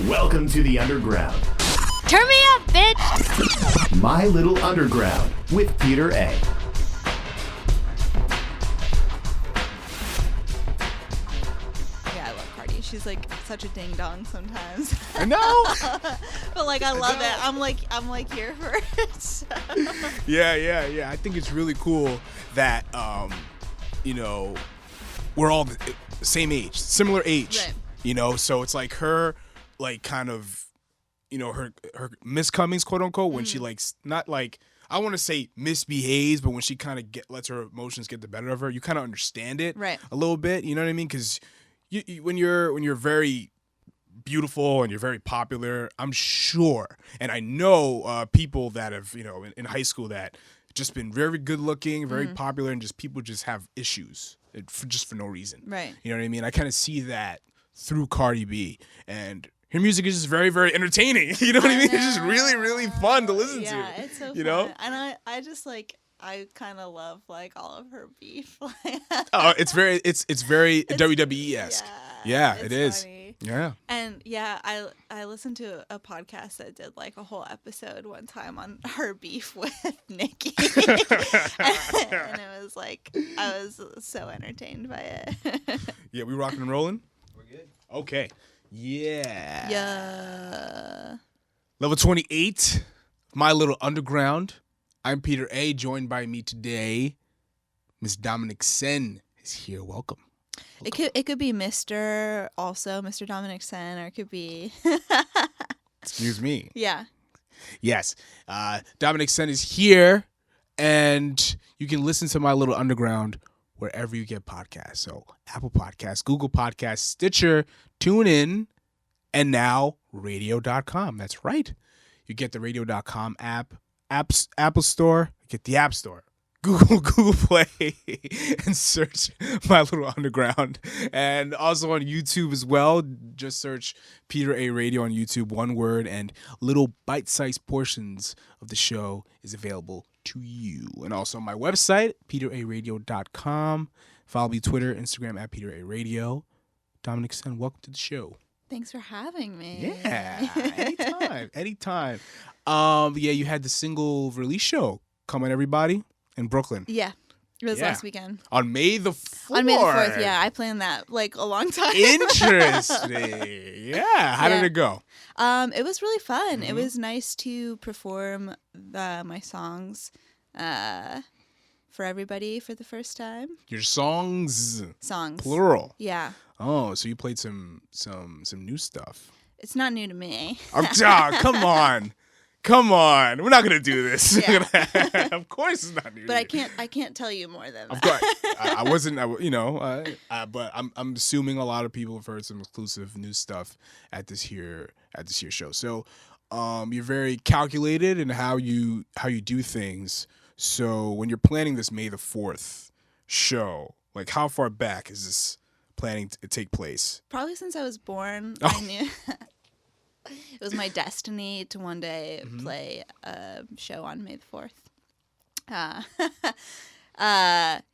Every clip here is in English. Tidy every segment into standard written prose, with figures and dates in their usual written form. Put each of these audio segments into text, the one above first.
Welcome to the Underground. Turn me up, bitch! My Little Underground with Peter A. Yeah, I love Cardi. She's like such a ding dong sometimes. I know. But like I love it. I'm like here for it. So. Yeah. I think it's really cool that we're all the same age, similar age. Right. So it's like her, like kind of, her miscomings, quote unquote, when she like not like I want to say misbehaves, but when she kind of lets her emotions get the better of her, you kind of understand it a little bit. You know what I mean? Because when you're very beautiful and you're very popular, I'm sure, and I know people that have in high school that just been very good looking, very popular, and just people just have issues for no reason. Right. You know what I mean? I kind of see that through Cardi B, and her music is just very, very entertaining. You know what I mean? It's just really, really fun to listen to. Yeah, it's so fun. know? And I just like I kind of love like all of her beef. Oh, it's very WWE-esque. Yeah, it is. Funny. Yeah. And yeah, I listened to a podcast that did like a whole episode one time on her beef with Nicki. And it was like I was so entertained by it. Yeah, we rocking and rolling? We're good. Okay. Yeah. Yeah. Level 28, My Little Underground. I'm Peter A. Joined by me today, Miss Dominic Sen is here. Welcome. It could be Mr. Dominic Sen, or it could be Excuse me. Yeah. Yes. Dominic Sen is here, and you can listen to My Little Underground wherever you get podcasts. So Apple Podcasts, Google Podcasts, Stitcher, TuneIn, and now radio.com. That's right. You get the radio.com app, Apple Store, get the App Store, Google Play, and search My Little Underground. And also on YouTube as well. Just search Peter A Radio on YouTube, one word, and little bite-sized portions of the show is available to you. And also on my website, peteraradio.com. Follow me Twitter, Instagram at Peter A Radio. Dominic Sen, welcome to the show. Thanks for having me. Yeah, anytime. Yeah, you had the single release show. Come on, everybody, in Brooklyn. Yeah. It was last weekend. On May the 4th. On May the 4th, yeah. I planned that like a long time. Interesting. Yeah. How did it go? It was really fun. It was nice to perform my songs for everybody for the first time. Your songs. Songs. Plural. Yeah. Oh, so you played some new stuff. It's not new to me. Come on. Come on. We're not going to do this. Yeah. Of course it's not new. But I can't tell you more than that. Of course. I wasn't, but I'm assuming a lot of people have heard some exclusive new stuff at this here show. So, you're very calculated in how you do things. So, when you're planning this May the 4th show, like how far back is this planning to take place? Probably since I was born. I knew it was my destiny to one day play a show on May the 4th.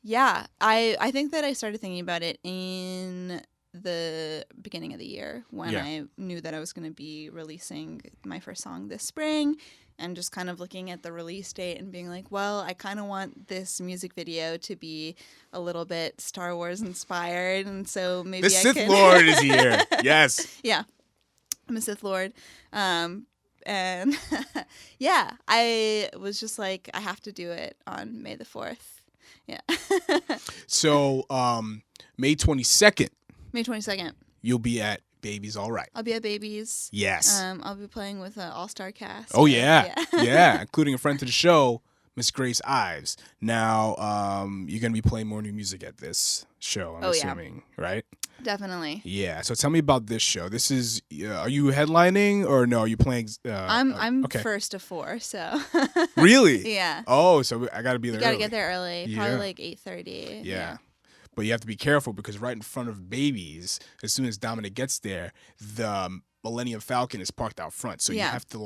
Yeah, I think that I started thinking about it in the beginning of the year when I knew that I was going to be releasing my first song this spring, and just kind of looking at the release date and being like, well, I kind of want this music video to be a little bit Star Wars inspired, and so maybe the Sith Lord is here. Yes. Yeah. I'm a Sith Lord. And yeah, I was just like, I have to do it on May the 4th. Yeah. So, May 22nd. May 22nd. You'll be at Babies All Right. I'll be at Babies. Yes. I'll be playing with an all-star cast. Oh, yeah. Yeah, including a friend to the show, Miss Grace Ives. Now, you're going to be playing more new music at this show, I'm assuming, right? Definitely. Yeah. So tell me about this show. This is, are you headlining or no? Are you playing? I'm first of 4, so. Really? Yeah. Oh, so I got to be there You got to early. get there early. Probably like 8:30. Yeah. But you have to be careful because right in front of Babies, as soon as Dominic gets there, the Millennium Falcon is parked out front. So you have to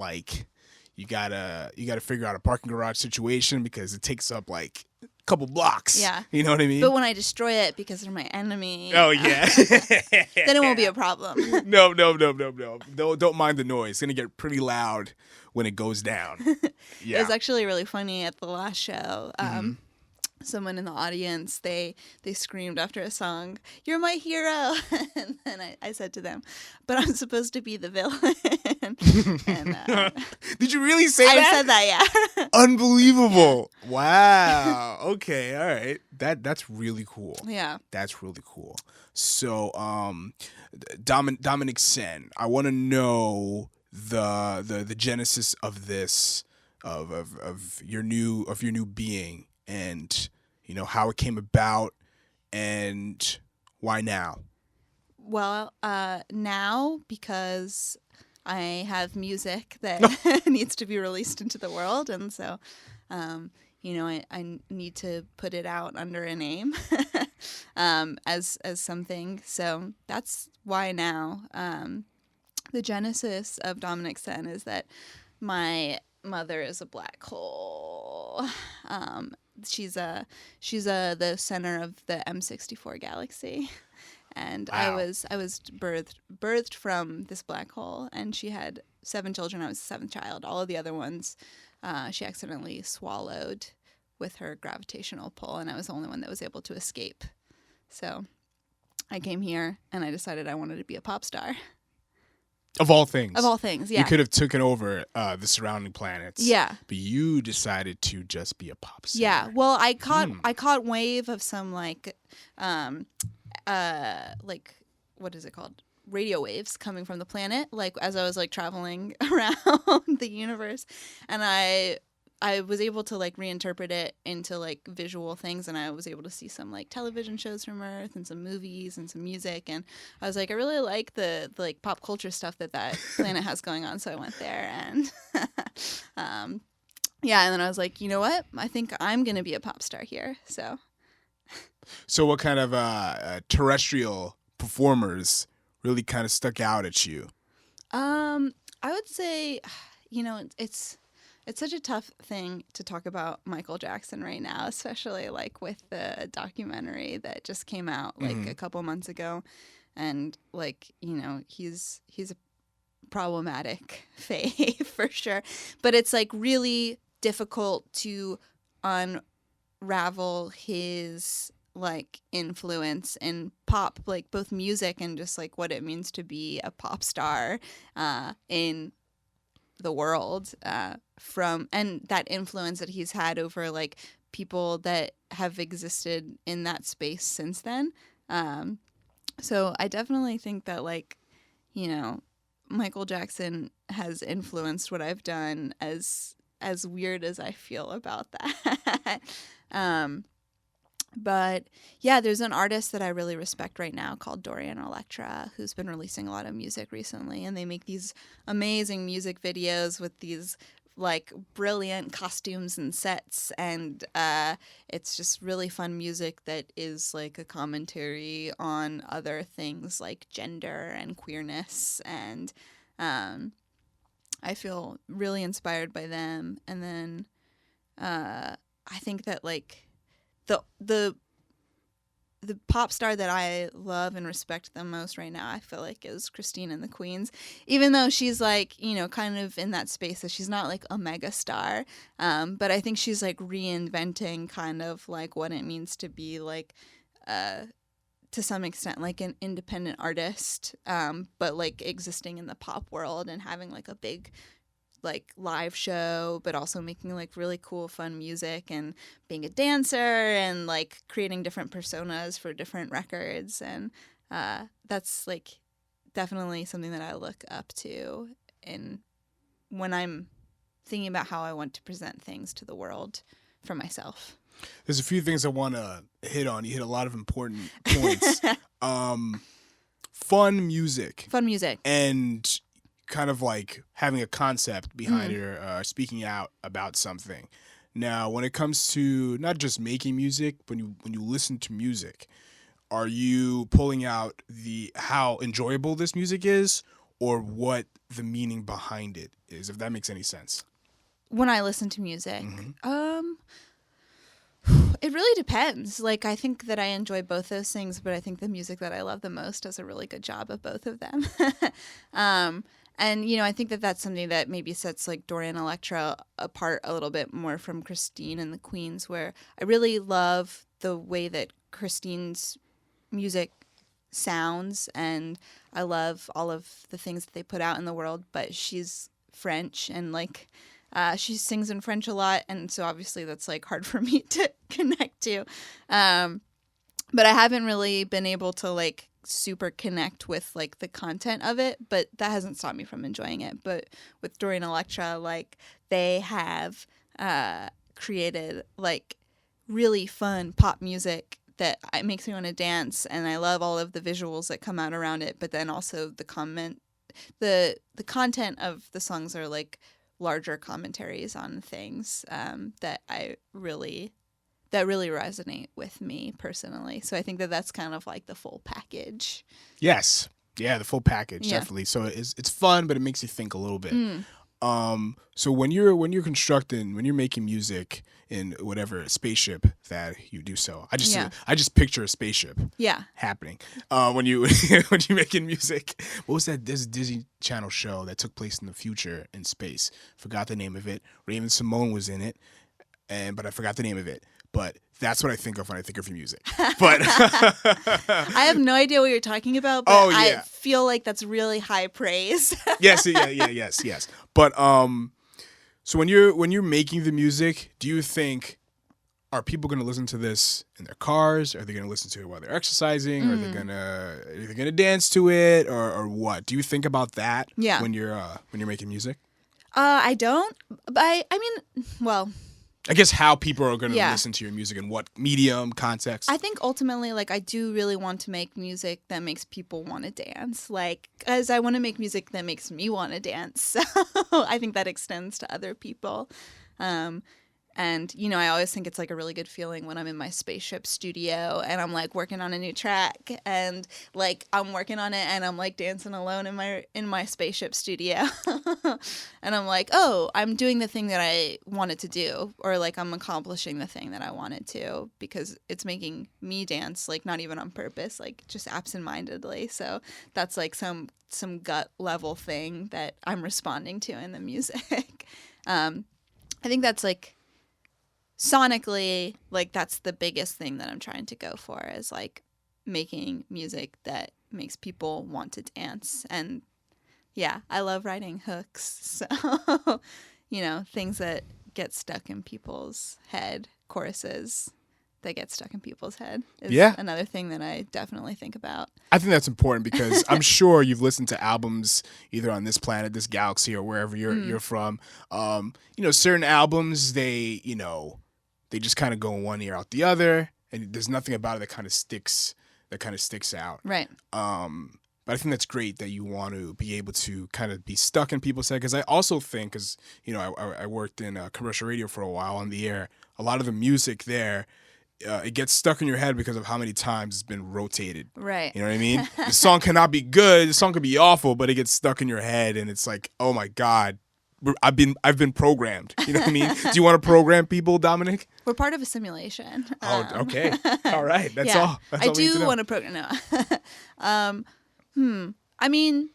you gotta figure out a parking garage situation because it takes up like couple blocks. Yeah. You know what I mean? But when I destroy it because they're my enemy, Oh, yeah. then it won't be a problem. No. Don't mind the noise. It's going to get pretty loud when it goes down. Yeah. It was actually really funny at the last show. Someone in the audience, they screamed after a song, "You're my hero!" And then I said to them, "But I'm supposed to be the villain." And, Did you really say I that? said that, yeah. Unbelievable. Wow. Okay. All right. That's really cool. Yeah. That's really cool. So, Dominic Sen, I want to know the genesis of this, of your new being, and how it came about, and why now? Well, Now because I have music that needs to be released into the world, and so I need to put it out under a name as something. So that's why now. The genesis of Dominic Sen is that my mother is a black hole. She's the center of the M64 galaxy. And wow. I was birthed from this black hole, and she had 7 children. I was the 7th child. All of the other ones she accidentally swallowed with her gravitational pull, and I was the only one that was able to escape. So I came here, and I decided I wanted to be a pop star. Of all things. Of all things, yeah. You could have taken over the surrounding planets. Yeah. But you decided to just be a pop singer. Yeah. Well, I caught wave of some like what is it called? Radio waves coming from the planet, like as I was like traveling around the universe, and I was able to like reinterpret it into like visual things, and I was able to see some like television shows from Earth and some movies and some music, and I was like, I really like the like pop culture stuff that planet has going on, so I went there, and yeah, and then I was like, you know what? I think I'm gonna be a pop star here. So what kind of terrestrial performers really kind of stuck out at you? I would say, it's such a tough thing to talk about Michael Jackson right now, especially like with the documentary that just came out like a couple months ago, and like he's a problematic fave for sure, but it's like really difficult to unravel his like influence in pop, like both music and just like what it means to be a pop star in the world, and that influence that he's had over like people that have existed in that space since then. So I definitely think that like, Michael Jackson has influenced what I've done, as weird as I feel about that. But yeah, there's an artist that I really respect right now called Dorian Electra, who's been releasing a lot of music recently, and they make these amazing music videos with these like brilliant costumes and sets, and it's just really fun music that is like a commentary on other things like gender and queerness, and I feel really inspired by them. And then I think that like the pop star that I love and respect the most right now, I feel like, is Christine and the Queens. Even though she's like, kind of in that space that she's not like a mega star, but I think she's like reinventing kind of like what it means to be like, to some extent, like an independent artist, but like existing in the pop world and having like a big like live show, but also making like really cool fun music and being a dancer and like creating different personas for different records, and that's like definitely something that I look up to in when I'm thinking about how I want to present things to the world for myself. There's a few things I want to hit on. You hit a lot of important points. Fun music, and kind of like having a concept behind it, or speaking out about something. Now, when it comes to not just making music, but when you listen to music, are you pulling out how enjoyable this music is, or what the meaning behind it is, if that makes any sense? When I listen to music, It really depends. Like, I think that I enjoy both those things, but I think the music that I love the most does a really good job of both of them. And, I think that that's something that maybe sets, like, Dorian Electra apart a little bit more from Christine and the Queens, where I really love the way that Christine's music sounds, and I love all of the things that they put out in the world, but she's French, and, like, she sings in French a lot, and so obviously that's, like, hard for me to connect to. But I haven't really been able to, like, super connect with, like, the content of it, but that hasn't stopped me from enjoying it. But with Dorian Electra, like, they have created, like, really fun pop music that it makes me want to dance, and I love all of the visuals that come out around it, but then also the content of the songs are, like, larger commentaries on things that really resonate with me personally. So I think that that's kind of like the full package. Yes. Yeah, the full package, definitely. So it's fun, but it makes you think a little bit. So when you're constructing, when you're making music in whatever spaceship that you do so, I just picture a spaceship happening. When you're making music. What was that? There's a Disney Channel show that took place in the future in space. Forgot the name of it. Raven Simone was in it, but I forgot the name of it. But that's what I think of when I think of your music. But I have no idea what you're talking about, but I feel like that's really high praise. Yes. But so when you're making the music, do you think, are people going to listen to this in their cars? Are they going to listen to it while they're exercising? Are they gonna dance to it, or what? Do you think about that when you're making music? I don't. But I mean, well, I guess how people are going to listen to your music and what medium, context. I think ultimately, like, I do really want to make music that makes people want to dance. Like, as I want to make music that makes me want to dance. So I think that extends to other people. And, I always think it's, like, a really good feeling when I'm in my spaceship studio and I'm, like, working on a new track, and, like, I'm working on it and I'm, like, dancing alone in my spaceship studio. And I'm like, oh, I'm doing the thing that I wanted to do, or, like, I'm accomplishing the thing that I wanted to, because it's making me dance, like, not even on purpose, like, just absentmindedly. So that's, like, some gut level thing that I'm responding to in the music. I think that's, like, sonically, like, that's the biggest thing that I'm trying to go for, is, like, making music that makes people want to dance. And I love writing hooks. So, things that get stuck in people's head, choruses that get stuck in people's head is another thing that I definitely think about. I think that's important because I'm sure you've listened to albums either on this planet, this galaxy, or wherever you're from. Certain albums, they just kind of go in one ear out the other, and there's nothing about it that kind of sticks out. Right. But I think that's great that you want to be able to kind of be stuck in people's head, because I also think, because I worked in commercial radio for a while on the air, a lot of the music there, it gets stuck in your head because of how many times it's been rotated. Right. You know what I mean? The song cannot be good, the song could be awful, but it gets stuck in your head, and it's like, oh my God, I've been programmed. You know what I mean? Do you want to program people, Dominic? We're part of a simulation. Oh, okay. All right. That's all. That's I all we need to do know. want to program. No. I mean,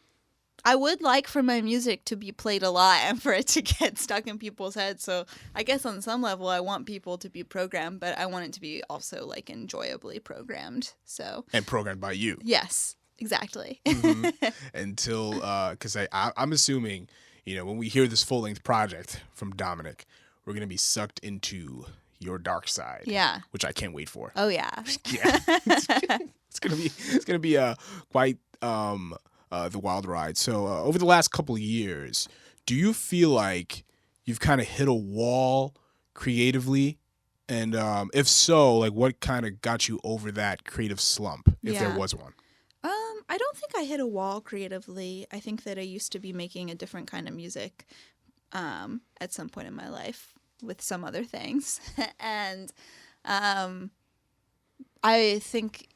I would like for my music to be played a lot and for it to get stuck in people's heads. So I guess on some level, I want people to be programmed, but I want it to be also, like, enjoyably programmed. So. And programmed by you. Yes, exactly. Mm-hmm. Until, because I'm assuming, when we hear this full-length project from Dominic, we're going to be sucked into your dark side. Yeah. Which I can't wait for. Oh, yeah. Yeah. It's gonna be quite the wild ride. So over the last couple of years, do you feel like you've kind of hit a wall creatively? And if so, like, what kind of got you over that creative slump, if there was one? I don't think I hit a wall creatively. I think that I used to be making a different kind of music at some point in my life with some other things. And I think,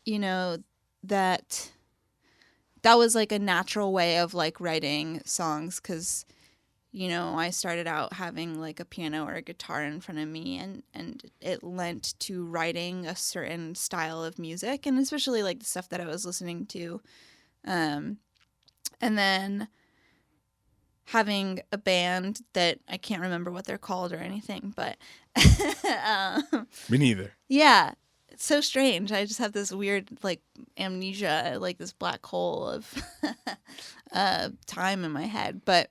that was, like, a natural way of, like, writing songs, because I started out having like a piano or a guitar in front of me, and it lent to writing a certain style of music, and especially like the stuff that I was listening to. And then having a band that I can't remember what they're called or anything, but Me neither. yeah, it's so strange. I just have this weird like amnesia, like this black hole of time in my head. But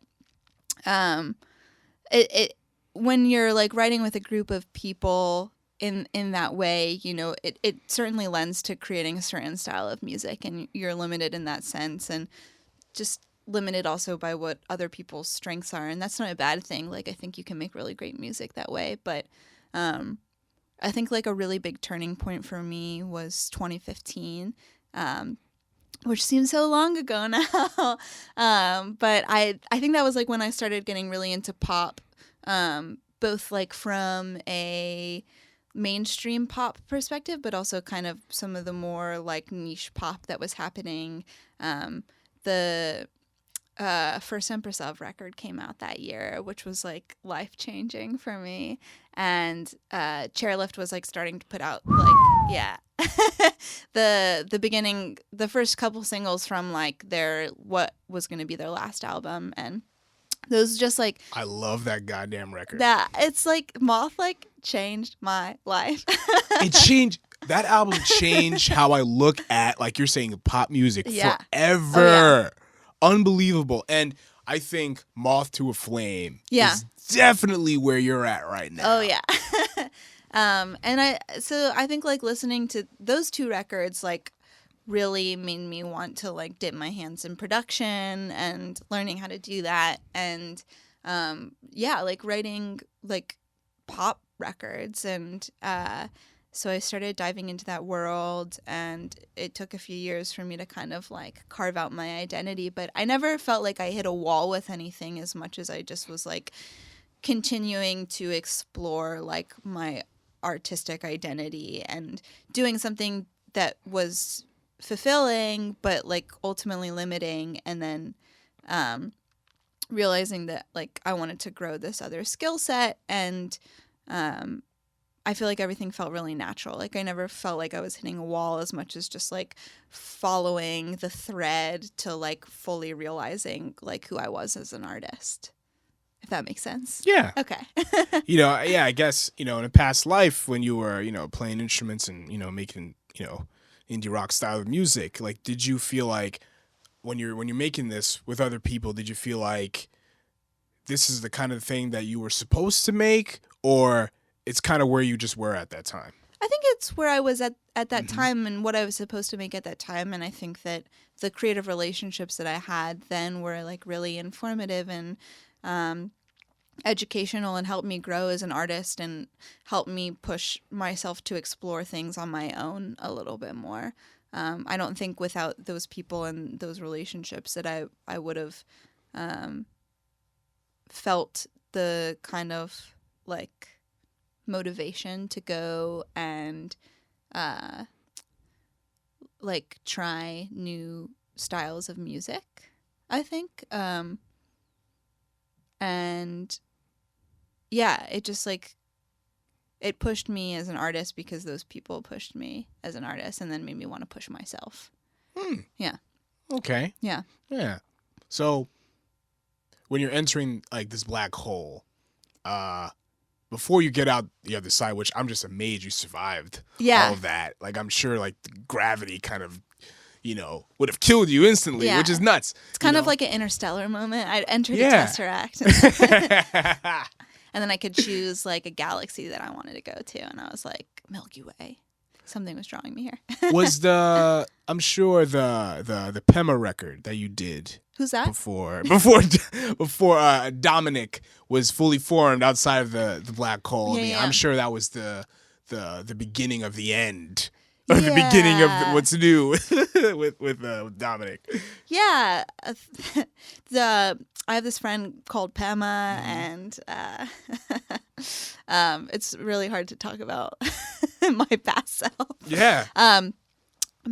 it when you're like writing with a group of people in that way, it certainly lends to creating a certain style of music, and you're limited in that sense, and just limited also by what other people's strengths are, and that's not a bad thing. Like I think you can make really great music that way, but I think like a really big turning point for me was 2015, which seems so long ago now. But I think that was like when I started getting really into pop, both like from a mainstream pop perspective, but also kind of some of the more like niche pop that was happening. The first Empress of record came out that year, which was like life-changing for me. And Chairlift was like starting to put out like, yeah, the beginning, the first couple singles from like what was going to be their last album. And those just like, I love that goddamn record. that it's like Moth like changed my life. That album changed how I look at, like you're saying, pop music Yeah. forever. Oh, yeah. Unbelievable. And I think Moth to a Flame is definitely where you're at right now. Oh yeah. And I think like listening to those two records like really made me want to like dip my hands in production and learning how to do that, and like writing like pop records, and so I started diving into that world, and it took a few years for me to kind of like carve out my identity, but I never felt like I hit a wall with anything as much as I just was like continuing to explore like my artistic identity and doing something that was fulfilling but like ultimately limiting, and then realizing that like I wanted to grow this other skill set, and I feel like everything felt really natural. Like I never felt like I was hitting a wall as much as just like following the thread to like fully realizing like who I was as an artist. If that makes sense. Yeah. Okay. I guess, in a past life when you were, playing instruments and, making, indie rock style of music, like, did you feel like when you're making this with other people, did you feel like this is the kind of thing that you were supposed to make, or it's kind of where you just were at that time? I think it's where I was at that time and what I was supposed to make at that time. And I think that the creative relationships that I had then were like really informative and educational, and helped me grow as an artist and helped me push myself to explore things on my own a little bit more. I don't think without those people and those relationships that I would have felt the kind of like motivation to go and like try new styles of music, I think. And yeah, it just like it pushed me as an artist because those people pushed me as an artist, and then made me want to push myself. Yeah. Okay. Yeah. Yeah. So when you're entering like this black hole, before you get out the other side, which I'm just amazed you survived all of that. Like I'm sure like the gravity kind of, would have killed you instantly, which is nuts. It's kind of like an interstellar moment. I entered the Tesseract. And then I could choose like a galaxy that I wanted to go to, and I was like, Milky Way. Something was drawing me here. Was I'm sure the Pema record that you did. Who's that? Before Dominic was fully formed outside of the black hole. Yeah, I mean, yeah. I'm sure that was the beginning of the end. Or the beginning of what's new with Dominic. Yeah. I have this friend called Pema, and it's really hard to talk about my past self. Yeah.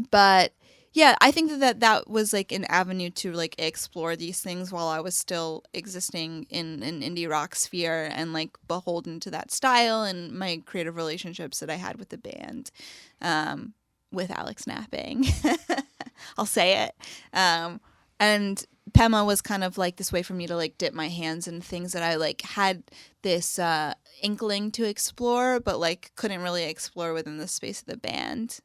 But yeah, I think that was like an avenue to like explore these things while I was still existing in an indie rock sphere and like beholden to that style and my creative relationships that I had with the band, with Alex Napping. I'll say it. And Pema was kind of like this way for me to like dip my hands in things that I like had this inkling to explore, but like couldn't really explore within the space of the band.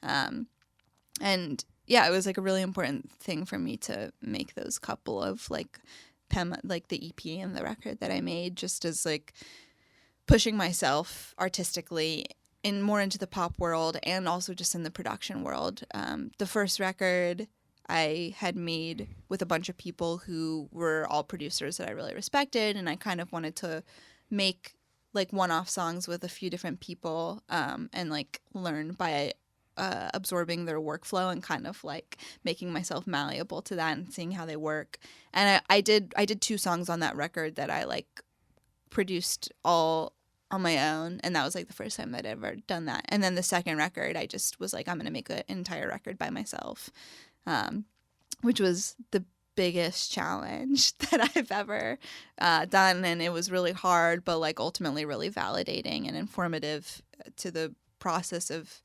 And yeah, it was like a really important thing for me to make those couple of like Pema, like the EP and the record that I made, just as like pushing myself artistically in more into the pop world and also just in the production world. The first record I had made with a bunch of people who were all producers that I really respected, and I kind of wanted to make like one-off songs with a few different people, and like learn by absorbing their workflow and kind of like making myself malleable to that and seeing how they work. And I did 2 songs on that record that I like produced all on my own, and that was like the first time I'd ever done that. And then the second record, I just was like, I'm gonna make an entire record by myself, which was the biggest challenge that I've ever done, and it was really hard, but like ultimately really validating and informative to the process of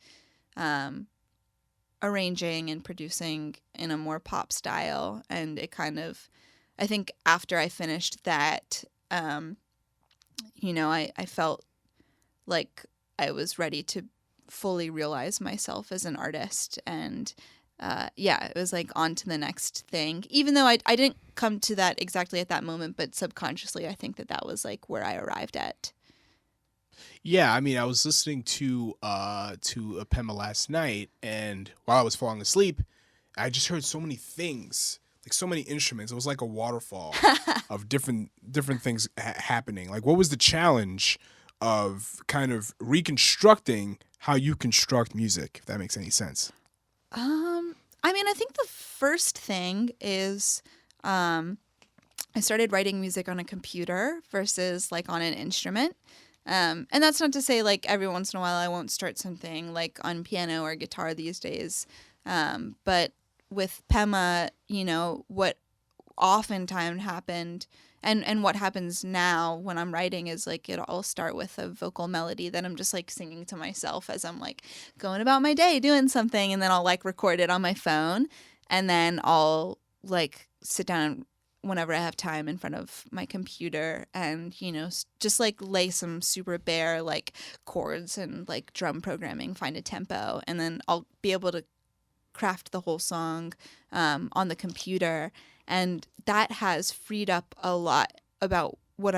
arranging and producing in a more pop style. And it kind of, I think after I finished that, I felt like I was ready to fully realize myself as an artist. And it was like on to the next thing, even though I didn't come to that exactly at that moment, but subconsciously I think that was like where I arrived at. Yeah, I mean, I was listening to Pema last night, and while I was falling asleep, I just heard so many things, like so many instruments. It was like a waterfall of different things happening. Like, what was the challenge of kind of reconstructing how you construct music, if that makes any sense? I mean, I think the first thing is I started writing music on a computer versus like on an instrument. And that's not to say like every once in a while I won't start something like on piano or guitar these days. But with Pema, what oftentimes happened and what happens now when I'm writing is like it'll start with a vocal melody that I'm just like singing to myself as I'm like going about my day doing something, and then I'll like record it on my phone, and then I'll like sit down whenever I have time in front of my computer and, just like lay some super bare like chords and like drum programming, find a tempo, and then I'll be able to craft the whole song on the computer. And that has freed up a lot about what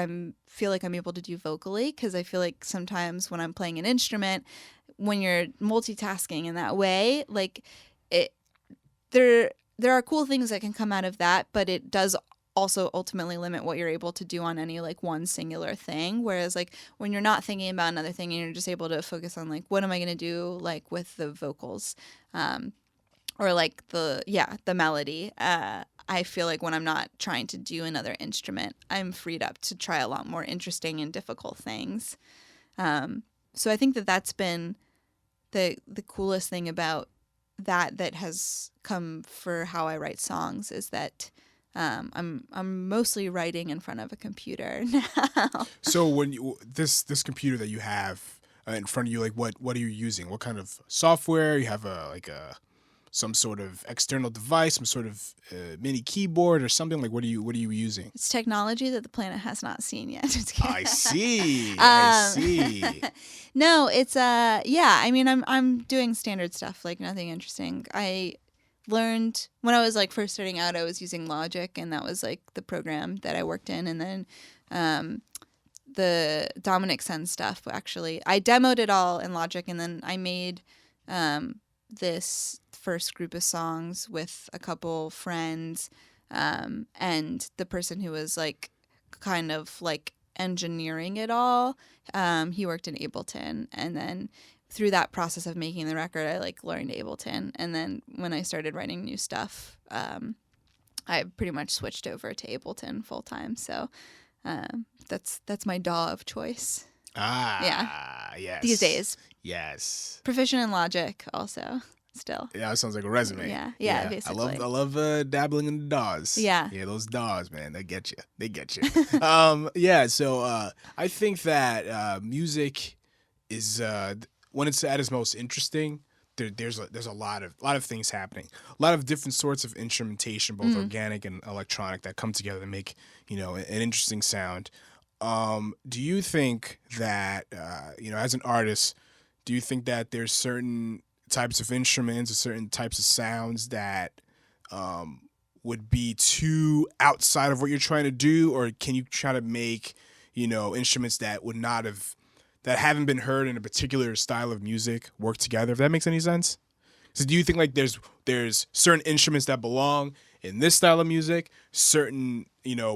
feel like I'm able to do vocally, because I feel like sometimes when I'm playing an instrument, when you're multitasking in that way, like there are cool things that can come out of that, but it does also ultimately limit what you're able to do on any like one singular thing. Whereas like when you're not thinking about another thing and you're just able to focus on like, what am I going to do like with the vocals, or like the melody. I feel like when I'm not trying to do another instrument, I'm freed up to try a lot more interesting and difficult things. So I think that's been the coolest thing about that has come for how I write songs, is that I'm mostly writing in front of a computer now. So when this computer that you have in front of you, like what are you using? What kind of software? You have some sort of external device, some sort of mini keyboard or something? Like what are you using? It's technology that the planet has not seen yet. I see. I see. No, it's I mean I'm doing standard stuff, like nothing interesting. I learned when I was like first starting out, I was using Logic, and that was like the program that I worked in. And then the Dominic Sen stuff, actually I demoed it all in Logic, and then I made this first group of songs with a couple friends, and the person who was like kind of like engineering it all, he worked in Ableton. And then through that process of making the record, I like learned Ableton. And then when I started writing new stuff, I pretty much switched over to Ableton full time. So that's my DAW of choice. Ah, yeah. Yes. These days. Yes. Proficient in Logic also. still. Yeah, that sounds like a resume. Yeah, basically. I love dabbling in the DAWs. Yeah. Yeah, those DAWs, man, they get you. Yeah, so I think that music is when it's at its most interesting, there's a lot of things happening. A lot of different sorts of instrumentation, both organic and electronic, that come together to make, an interesting sound. Do you think that as an artist, do you think that there's certain types of instruments or certain types of sounds that would be too outside of what you're trying to do, or can you try to make instruments that haven't been heard in a particular style of music work together, if that makes any sense? So do you think like there's certain instruments that belong in this style of music, certain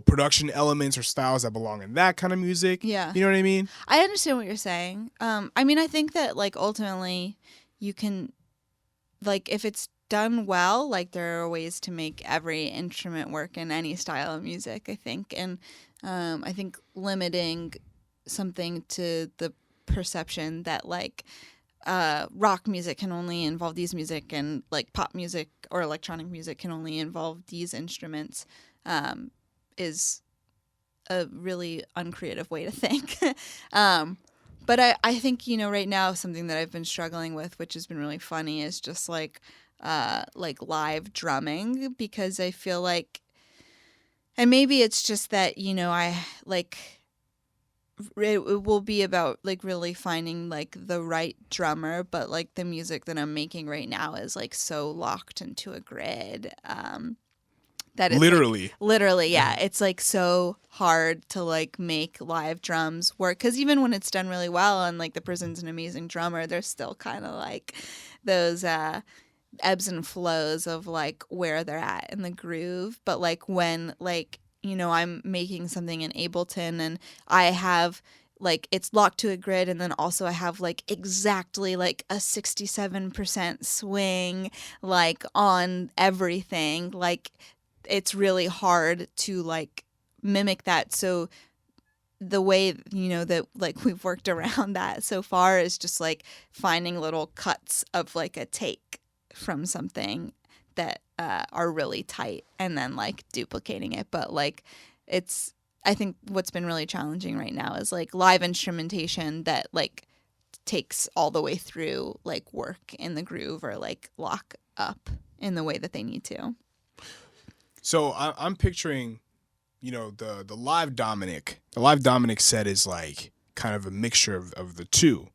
production elements or styles that belong in that kind of music? Yeah. You know what I mean? I understand what you're saying. I think that like ultimately you can, like, if it's done well, like there are ways to make every instrument work in any style of music, I think. And I think limiting something to the perception that like rock music can only involve these music and like pop music or electronic music can only involve these instruments is a really uncreative way to think. But I think, right now something that I've been struggling with, which has been really funny, is just like live drumming, because I feel like, and maybe it's just that, I like, it will be about like really finding like the right drummer, but like the music that I'm making right now is like so locked into a grid that it's literally, yeah, it's like so hard to like make live drums work, because even when it's done really well and like the person's an amazing drummer, there's still kind of like those ebbs and flows of like where they're at in the groove. But like when like I'm making something in Ableton and I have like it's locked to a grid, and then also I have like exactly like a 67% swing like on everything, like it's really hard to like mimic that. So the way that like we've worked around that so far is just like finding little cuts of like a take from something that are really tight and then like duplicating it. But like I think what's been really challenging right now is like live instrumentation that like takes all the way through like work in the groove or like lock up in the way that they need to. So I'm picturing, the live Dominic. The live Dominic set is like kind of a mixture of the two,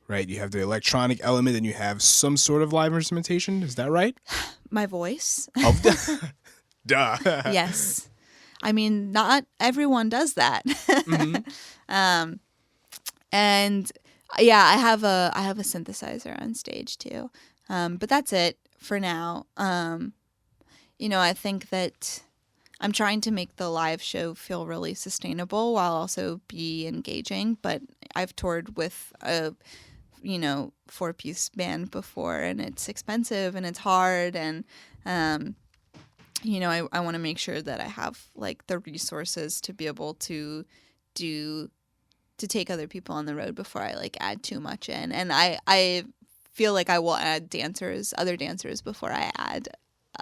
right? You have the electronic element and you have some sort of live instrumentation. Is that right? My voice. Oh, duh. Yes. I mean, not everyone does that. Mm-hmm. And yeah, I have a synthesizer on stage too. But that's it for now. I think that I'm trying to make the live show feel really sustainable while also be engaging. But I've toured with a 4-piece band before, and it's expensive and it's hard, and I want to make sure that I have like the resources to be able to take other people on the road before I like add too much in. And I feel like I will add other dancers before I add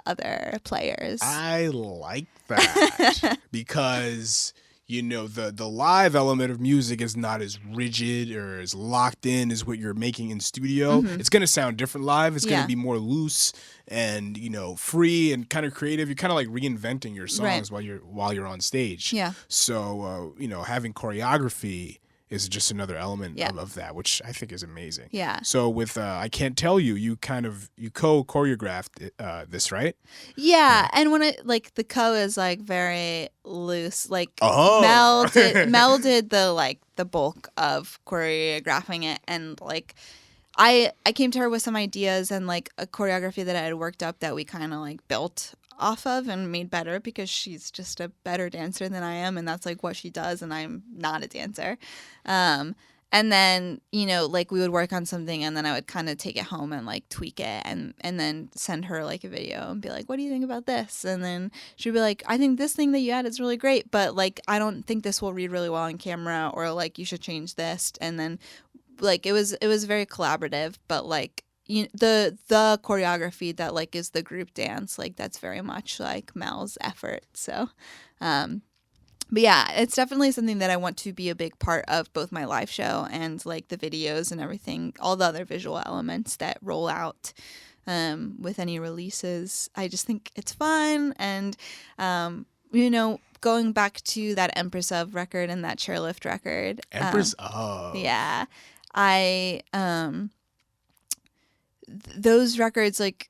other players. I like that because the live element of music is not as rigid or as locked in as what you're making in studio. Mm-hmm. It's going to sound different live. It's going to be more loose and, free and kind of creative. You're kind of like reinventing your songs while you're on stage. Yeah. So, having choreography is just another element of that, which I think is amazing. Yeah. So with I Can't Tell You, you co-choreographed this, right? Yeah, and when it like the is like very loose, like Mel did the bulk of choreographing it, and like I came to her with some ideas and like a choreography that I had worked up that we kind of like built off of and made better, because she's just a better dancer than I am, and that's like what she does, and I'm not a dancer. And then like we would work on something, and then I would kind of take it home and like tweak it, and then send her like a video and be like, what do you think about this? And then she'd be like, I think this thing that you had is really great, but like I don't think this will read really well on camera, or like you should change this. And then like it was very collaborative, but like the choreography that like is the group dance, like that's very much like Mel's effort. So but yeah, it's definitely something that I want to be a big part of both my live show and like the videos and everything, all the other visual elements that roll out with any releases. I just think it's fun. And, going back to that Empress of record and that Chairlift record. Empress of. Yeah. Those records, like,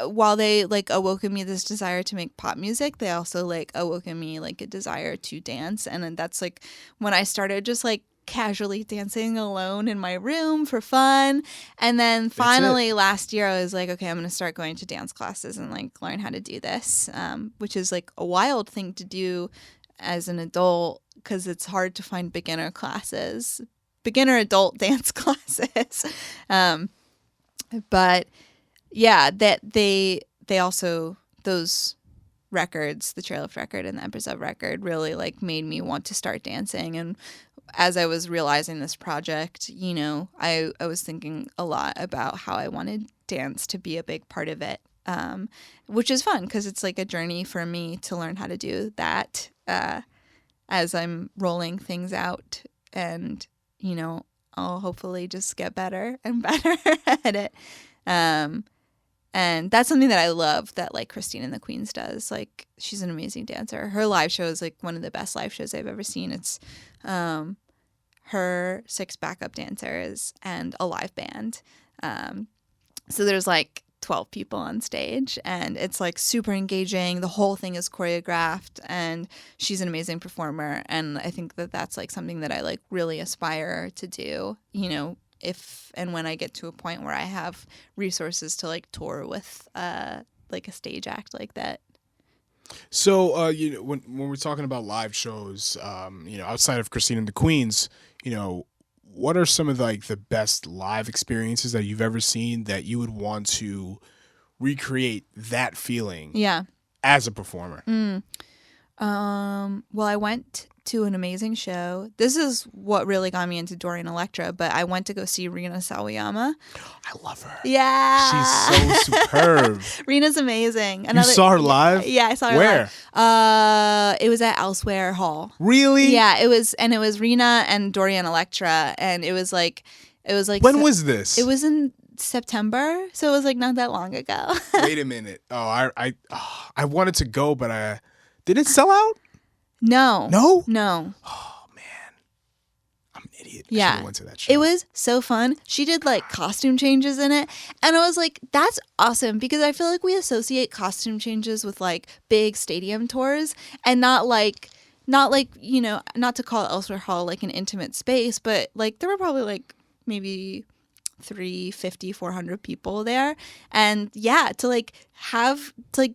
while they like awoke in me this desire to make pop music, they also like awoke in me like a desire to dance. And then that's like when I started just like casually dancing alone in my room for fun. And then finally last year I was like, okay, I'm going to start going to dance classes and like learn how to do this, which is like a wild thing to do as an adult because it's hard to find beginner adult dance classes. But yeah, that they also, those records, the Chairlift record and the Empress of record, really like made me want to start dancing. And as I was realizing this project, I was thinking a lot about how I wanted dance to be a big part of it, which is fun because it's like a journey for me to learn how to do that as I'm rolling things out. And, I'll hopefully just get better and better at it. And that's something that I love that like Christine and the Queens does. Like she's an amazing dancer. Her live show is like one of the best live shows I've ever seen. It's her 6 backup dancers and a live band. So there's like 12 people on stage and it's like super engaging. The whole thing is choreographed and she's an amazing performer. And I think that that's like something that I like really aspire to do, if and when I get to a point where I have resources to like tour with like a stage act like that. So when we're talking about live shows, outside of Christine and the Queens, what are some of like the best live experiences that you've ever seen that you would want to recreate that feeling as a performer? Well, I went to an amazing show. This is what really got me into Dorian Electra, but I went to go see Rina Sawayama. I love her. Yeah. She's so superb. Rina's amazing. You saw her live? Yeah, I saw her live. Where? It was at Elsewhere Hall. Really? Yeah, it was Rina and Dorian Electra, and it was like When was this? It was in September, so it was like not that long ago. Wait a minute. Oh, I wanted to go, but did it sell out? No. No? No. Oh, man. I'm an idiot. I Yeah. should've went to that show. It was so fun. She did like costume changes in it. And I was like, that's awesome because I feel like we associate costume changes with like big stadium tours and not not to call Elsewhere Hall like an intimate space, but like there were probably like maybe 350, 400 people there. And yeah, to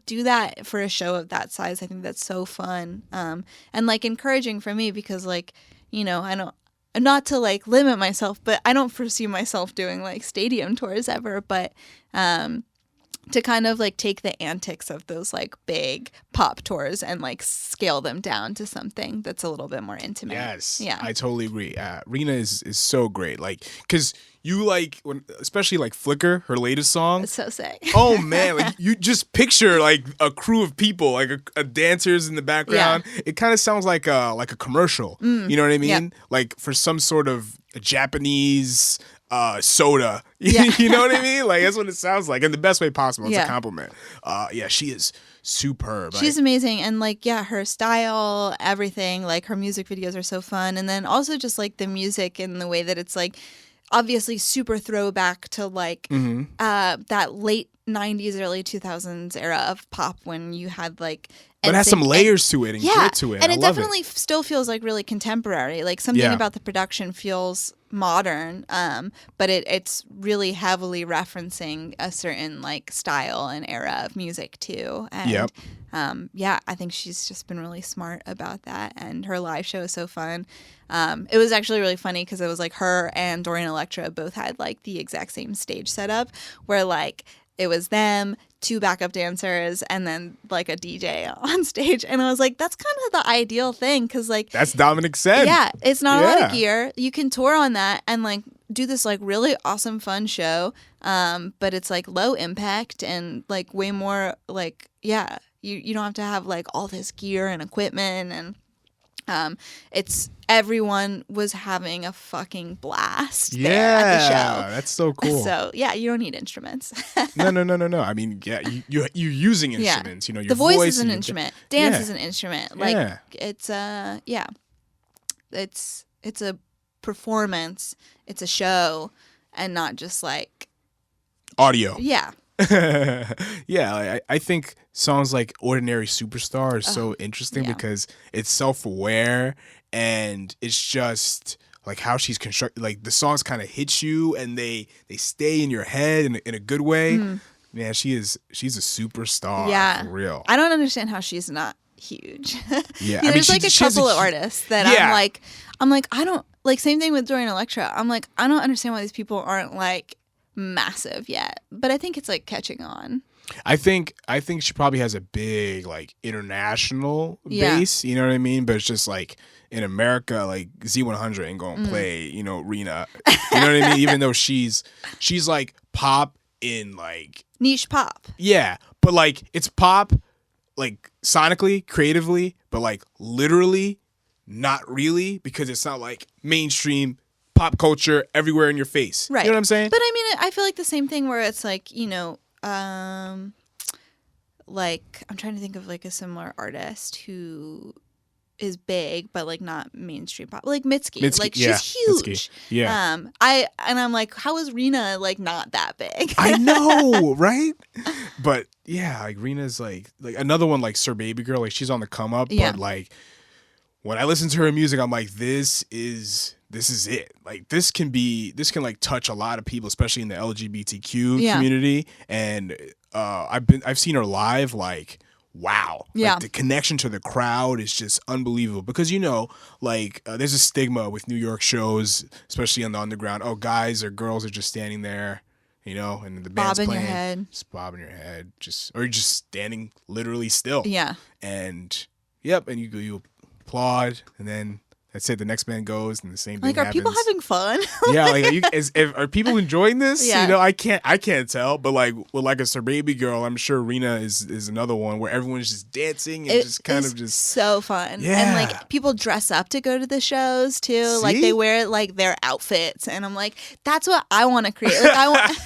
do that for a show of that size, I think that's so fun. And like encouraging for me because like, not to like limit myself, but I don't foresee myself doing like stadium tours ever, but to kind of like take the antics of those like big pop tours and like scale them down to something that's a little bit more intimate. Yes. Yeah. I totally agree. Rina is so great. Like, cause you like, especially like Flicker, her latest song. It's so sick. Oh man, like you just picture like a crew of people, like a dancers in the background. Yeah. It kind of sounds like a commercial. You know what I mean? Yeah. Like for some sort of Japanese soda. Yeah. You know what I mean? Like that's what it sounds like in the best way possible. It's a compliment. She is superb. She's amazing. And like, her style, everything, like her music videos are so fun. And then also just like the music and the way that it's like obviously super throwback to like that late 90s, early 2000s era of pop when you had like but it has some layers to it and grit to it. And I it love definitely still feels like really contemporary. Like something about the production feels modern, but it's really heavily referencing a certain like style and era of music too. And I think she's just been really smart about that. And her live show is so fun. It was actually really funny because it was like her and Dorian Electra both had like the exact same stage setup where like it was them, 2 backup dancers, and then like a DJ on stage. And I was like, that's kind of the ideal thing because like that's Dominic Sen. Yeah, it's not a lot of gear. You can tour on that and like do this like really awesome fun show, but it's like low impact and like way more like, yeah, you don't have to have like all this gear and equipment, and it's everyone was having a fucking blast there at the show. That's so cool. So yeah, you don't need instruments. No. I mean, yeah, you're using instruments. You know, your the voice is an instrument. Dance is an instrument. Like it's it's a performance. It's a show, and not just like audio. Yeah. Yeah, I think songs like Ordinary Superstar are so interesting because it's self-aware, and it's just like how she's constructed. Like the songs kind of hit you and they stay in your head in a good way. Man, she's a superstar for real. I don't understand how she's not huge. Yeah, there's like a couple of artists that I'm like I don't like. Same thing with Dorian Electra. I'm like, I don't understand why these people aren't like massive yet, but I think it's like catching on. I think she probably has a big like international base, you know what I mean? But it's just like in America, like Z100 ain't gonna play, you know, Rina. You know what I mean? Even though she's like pop in like niche pop. Yeah, but like it's pop like sonically, creatively, but like literally not really, because it's not like mainstream pop culture everywhere in your face. Right. You know what I'm saying? But I mean, I feel like the same thing where it's like, you know, like I'm trying to think of like a similar artist who is big but like not mainstream pop, like Mitski. Like she's huge. Mitski. Yeah. I'm like, how is Rina like not that big? I know, right? But yeah, like Rina's like another one like Sir Baby Girl, like she's on the come up, but like when I listen to her music, I'm like, this is it. Like this can like touch a lot of people, especially in the LGBTQ community. And I've seen her live, like, wow. Yeah. Like the connection to the crowd is just unbelievable, because you know, like there's a stigma with New York shows, especially on the underground. Oh, guys or girls are just standing there, you know, and the band's bobbing playing, your head. just bobbing your head, or you're just standing literally still. Yeah. And and you applaud, and then that's it. The next band goes, and the same thing like, are happens. people having fun? Yeah, like are people enjoying this? Yeah. You know, I can't tell, but like with like a Sir Baby Girl, I'm sure Rina is another one where everyone's just dancing and just kind of just so fun. Yeah. And like people dress up to go to the shows too. See? Like they wear like their outfits, and I'm like, that's what I want to create. Like I want,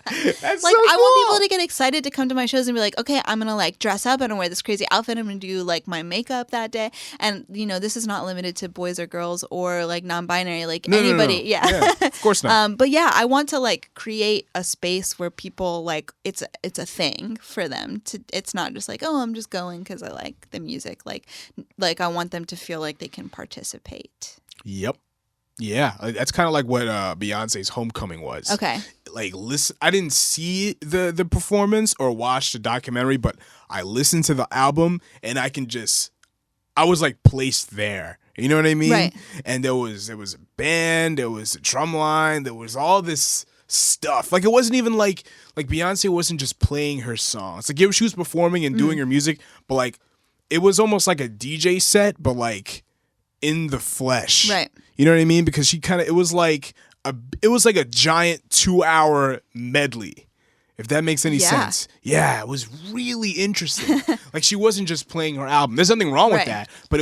That's like so I want cool. people to get excited to come to my shows and be like, okay, I'm gonna like dress up and wear this crazy outfit. I'm gonna do like my makeup that day, and you know, this is not limited to boys or girls or like non-binary, like anybody. No. Yeah, of course not. but yeah, I want to like create a space where people like it's a thing for them to. It's not just like, oh, I'm just going because I like the music. Like I want them to feel like they can participate. Yep. Yeah, that's kind of like what Beyonce's Homecoming was. Okay. Like, listen, I didn't see the performance or watch the documentary, but I listened to the album, and I was like placed there. You know what I mean? Right. And there was a band, there was a drum line, there was all this stuff. Like, it wasn't even like Beyonce wasn't just playing her songs. Like, she was performing and doing her music, but like it was almost like a DJ set, but like in the flesh. Right. You know what I mean? Because it was like a giant 2-hour medley. If that makes any sense. Yeah, it was really interesting. Like, she wasn't just playing her album. There's nothing wrong with that, but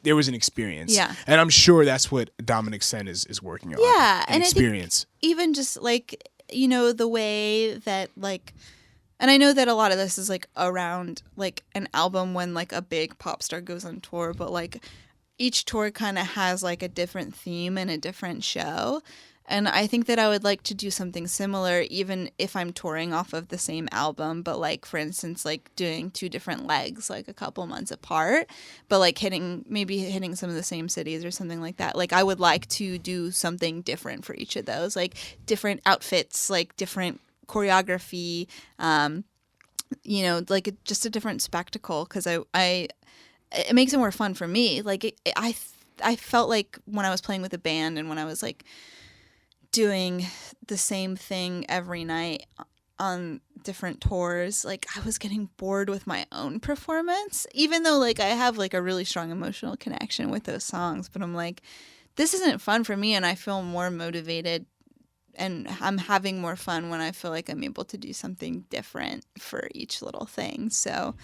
there was an experience. Yeah. And I'm sure that's what Dominic Sen is working on. Yeah, an and experience. I think even just like, you know, the way that like, and I know that a lot of this is like around like an album when like a big pop star goes on tour, but like each tour kind of has like a different theme and a different show. And I think that I would like to do something similar, even if I'm touring off of the same album, but like, for instance, like doing 2 different legs, like a couple months apart, but like hitting some of the same cities or something like that. Like, I would like to do something different for each of those, like different outfits, like different choreography, you know, like just a different spectacle. Cause it makes it more fun for me. Like I felt like when I was playing with a band and when I was like doing the same thing every night on different tours, like I was getting bored with my own performance, even though like I have like a really strong emotional connection with those songs, but I'm like, this isn't fun for me, and I feel more motivated I'm having more fun when I feel like I'm able to do something different for each little thing. So,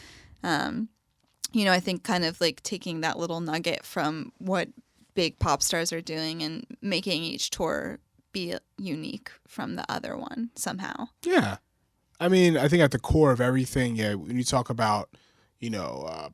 I think kind of like taking that little nugget from what big pop stars are doing and making each tour be unique from the other one somehow. Yeah. I mean, I think at the core of everything, when you talk about,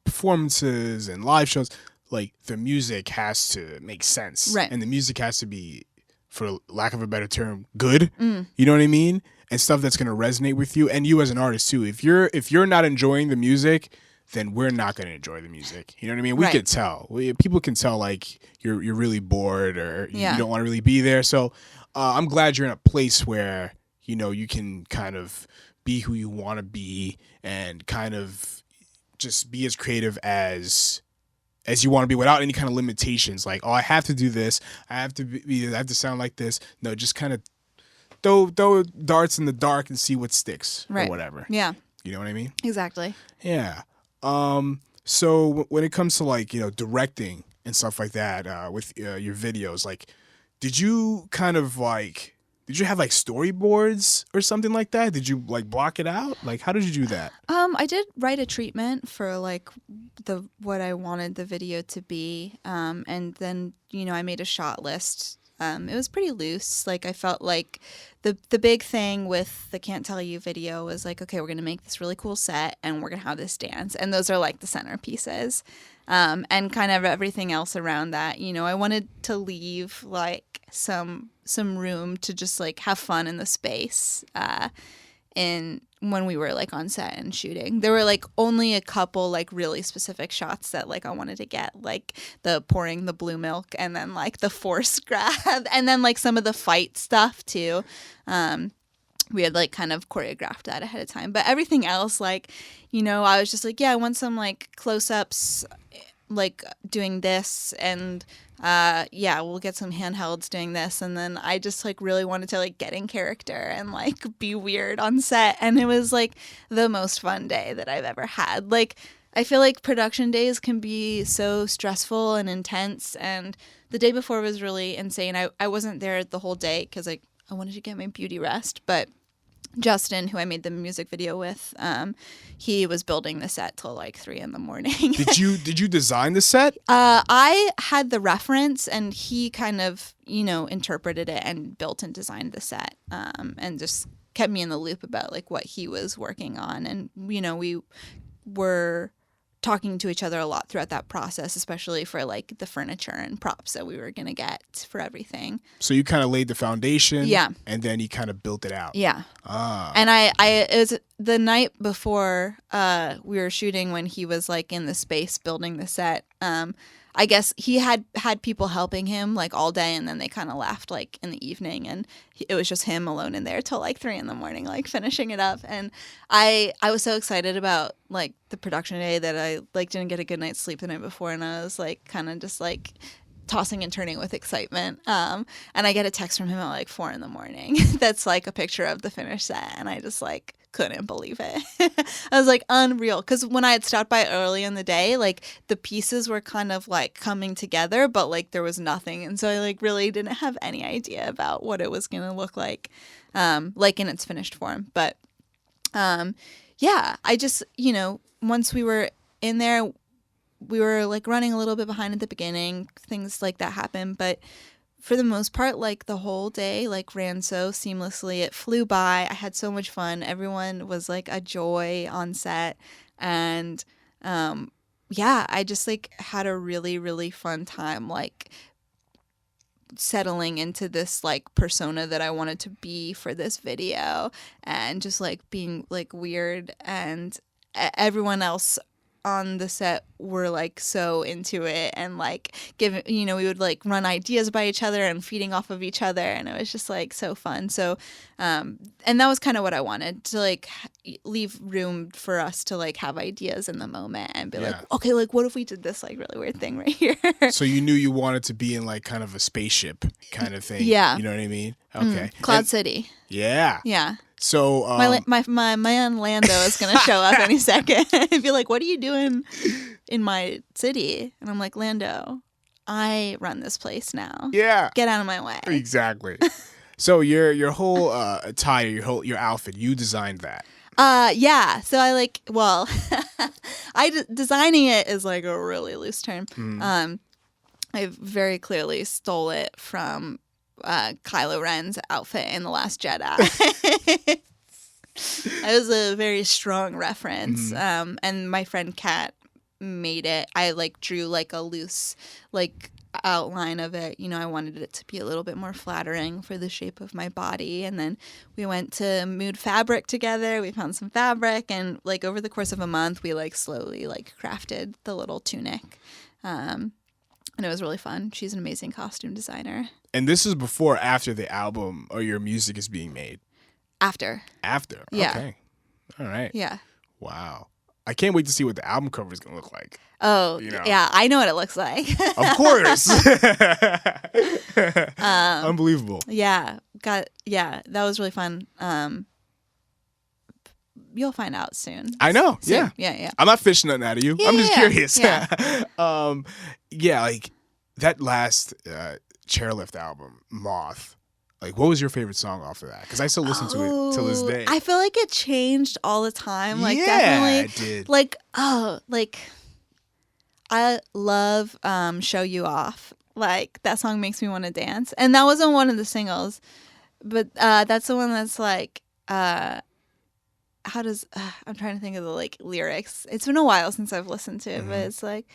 performances and live shows, like the music has to make sense. Right. And the music has to be, for lack of a better term, good. You know what I mean? And stuff that's going to resonate with you and you as an artist too. If you're not enjoying the music, then we're not going to enjoy the music. You know what I mean? We could tell. People can tell like you're really bored or you don't want to really be there. So I'm glad you're in a place where, you can kind of be who you want to be and kind of just be as creative as you want to be without any kind of limitations. Like, I have to do this. I have to sound like this. No, just kind of throw darts in the dark and see what sticks or whatever. Yeah. You know what I mean? Exactly. Yeah. So when it comes to like, directing and stuff like that, with your videos, like, did you have like storyboards or something like that? Did you like block it out? Like, how did you do that? I did write a treatment for like what I wanted the video to be. And then, I made a shot list. It was pretty loose. Like, I felt like the big thing with the Can't Tell You video was like, okay, we're going to make this really cool set and we're going to have this dance. And those are like the centerpieces. And kind of everything else around that, I wanted to leave like some room to just like have fun in the space, when we were like on set and shooting. There were like only a couple like really specific shots that like I wanted to get, like the pouring the blue milk and then like the force grab and then like some of the fight stuff too. We had like kind of choreographed that ahead of time, but everything else, like, I was just like, I want some like close-ups, like doing this, and we'll get some handhelds doing this, and then I just like really wanted to like get in character and like be weird on set, and it was like the most fun day that I've ever had. Like, I feel like production days can be so stressful and intense, and the day before was really insane. I wasn't there the whole day because I wanted to get my beauty rest, but Justin, who I made the music video with, he was building the set till like 3 a.m. Did you design the set? I had the reference, and he kind of, interpreted it and built and designed the set, and just kept me in the loop about like what he was working on. And, we were talking to each other a lot throughout that process, especially for like the furniture and props that we were going to get for everything. So you kind of laid the foundation, yeah, and then you kind of built it out. Yeah. And it was the night before we were shooting when he was like in the space building the set. I guess he had people helping him like all day, and then they kind of left like in the evening, and it was just him alone in there till like 3 a.m, like finishing it up. And I was so excited about like the production day that I like didn't get a good night's sleep the night before, and I was like kind of just like tossing and turning with excitement. And I get a text from him at like 4 a.m. that's like a picture of the finished set, and I just like couldn't believe it. I was like, unreal. Because when I had stopped by early in the day, like the pieces were kind of like coming together, but like there was nothing, and so I like really didn't have any idea about what it was gonna look like in its finished form. But I just, once we were in there, we were like running a little bit behind at the beginning. Things like that happened, but for the most part, like the whole day like ran so seamlessly. It flew by. I had so much fun. Everyone was like a joy on set, and I just like had a really, really fun time like settling into this like persona that I wanted to be for this video, and just like being like weird, and everyone else on the set were like so into it, and like giving, we would like run ideas by each other and feeding off of each other, and it was just like so fun. So and that was kind of what I wanted, to like leave room for us to like have ideas in the moment and be like, okay, like what if we did this like really weird thing right here? So you knew you wanted to be in like kind of a spaceship kind of thing. Yeah. You know what I mean? Okay. Cloud City. Yeah. Yeah. So my man Lando is gonna show up any second and be like, "What are you doing in my city?" And I'm like, "Lando, I run this place now. Yeah, get out of my way." Exactly. So your whole attire, your outfit, you designed that. Yeah. So designing it is like a really loose term. I very clearly stole it from Kylo Ren's outfit in The Last Jedi. That was a very strong reference. And my friend Kat made it. I like drew like a loose like outline of it. I wanted it to be a little bit more flattering for the shape of my body. And then we went to Mood Fabric together. We found some fabric, and like over the course of a month, we like slowly like crafted the little tunic. And it was really fun. She's an amazing costume designer. And this is before or after the album or your music is being made? After. After? Yeah. Okay. All right. Yeah. Wow. I can't wait to see what the album cover is going to look like. Oh, yeah. I know what it looks like. Of course. Unbelievable. Yeah. That was really fun. You'll find out soon. I know. Soon. Yeah. Yeah. I'm not fishing nothing out of you. Yeah, I'm just curious. Yeah. Like that last Chairlift album, Moth. Like, what was your favorite song off of that? Because I still listen to it till this day. I feel like it changed all the time. Like, yeah, definitely. It did. Like, I love Show You Off. Like, that song makes me want to dance. And that wasn't one of the singles. But that's the one that's like, I'm trying to think of the like lyrics. It's been a while since I've listened to it, but it's like,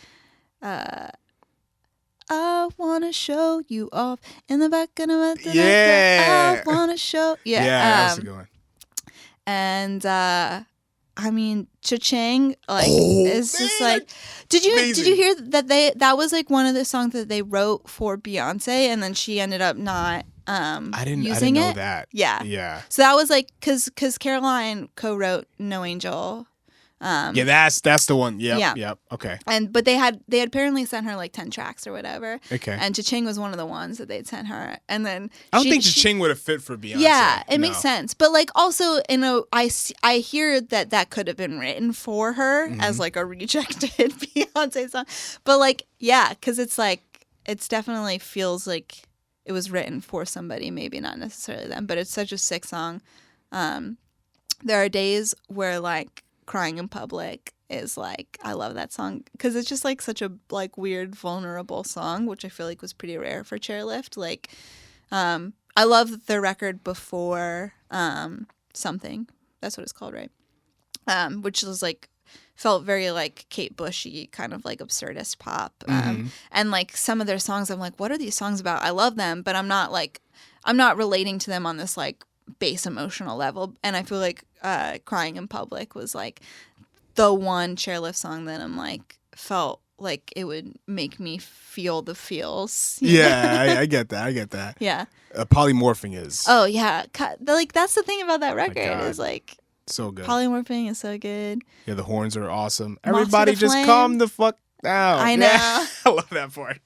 I wanna show you off in the back of my Yeah. I wanna show. Yeah, that's a good one. And I mean, Cha-Ching is just like. Did you hear that that was like one of the songs that they wrote for Beyonce, and then she ended up not I didn't using know it? that. Yeah. So that was like because Caroline co-wrote No Angel. That's the one. Yep. Okay. But they had apparently sent her like 10 tracks or whatever. Okay. And Cha-Ching was one of the ones that they'd sent her. And then I don't think Cha-Ching would have fit for Beyonce. Yeah, it makes sense. But like also I hear that could have been written for her as like a rejected Beyonce song. But like because it's like it's definitely feels like it was written for somebody, maybe not necessarily them, but it's such a sick song. There are days where like Crying in Public is like, I love that song because it's just like such a like weird vulnerable song, which I feel like was pretty rare for Chairlift. Like I love their record before Something, that's what it's called, right? Which was like felt very like Kate Bushy, kind of like absurdist pop. And like some of their songs I'm like, what are these songs about? I love them, but I'm not relating to them on this like base emotional level. And I feel like Crying in Public was like the one Chairlift song that I'm like felt like it would make me feel the feels. I get that. Yeah. Polymorphing is. Oh yeah, like that's the thing about that record is like so good. Polymorphing is so good. Yeah, the horns are awesome. Moth to Everybody the just Flame. calm the fuck down. I know. Yeah, I love that part.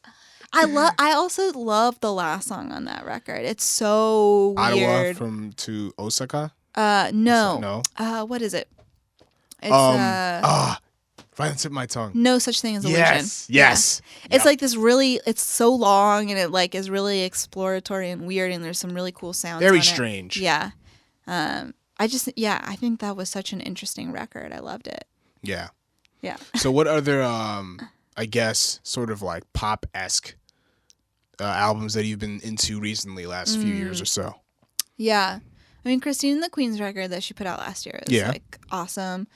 I also love the last song on that record. It's so weird. Ottawa to Osaka? No. No. What is it? It's right on the tip of my tongue. No Such Thing as Illusion. Yes. Yeah. Yep. It's like this really, it's so long and it like is really exploratory and weird and there's some really cool sounds. Very on strange. It. Yeah. I think that was such an interesting record. I loved it. Yeah. Yeah. So what other I guess sort of like pop-esque albums that you've been into recently, last few years or so? Yeah. I mean, Christine and the Queen's record that she put out last year is like awesome.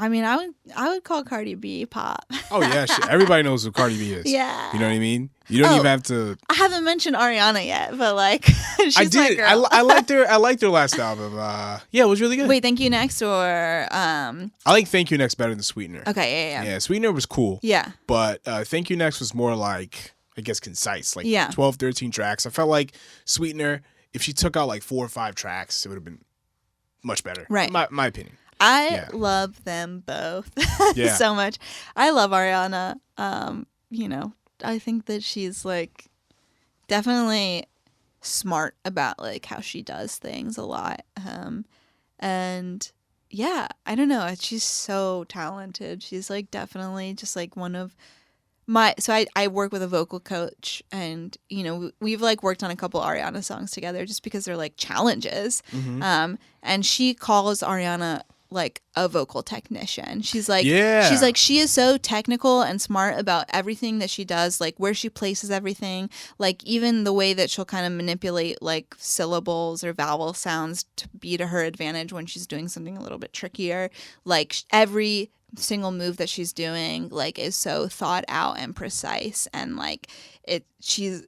I mean, I would call Cardi B pop. Oh yeah, shit. Everybody knows who Cardi B is. Yeah. You know what I mean? You don't even have to. I haven't mentioned Ariana yet, but like, she's I did. my girl. I liked her. I liked her last album. Yeah, it was really good. Wait, Thank You Next or I like Thank You Next better than Sweetener. Okay, yeah. Yeah, Sweetener was cool. Yeah. But Thank You Next was more like, I guess, concise. Like 12, 13 tracks. I felt like Sweetener, if she took out like 4 or 5 tracks, it would have been much better. Right. My opinion. I love them both so much. I love Ariana. You know, I think that she's like definitely smart about like how she does things a lot. And yeah, I don't know. She's so talented. She's like definitely just like one of I work with a vocal coach, and we've like worked on a couple Ariana songs together just because they're like challenges. And she calls Ariana like a vocal technician. She's like she is so technical and smart about everything that she does, like where she places everything, like even the way that she'll kind of manipulate like syllables or vowel sounds to be to her advantage when she's doing something a little bit trickier. Like every single move that she's doing like is so thought out and precise, and like she's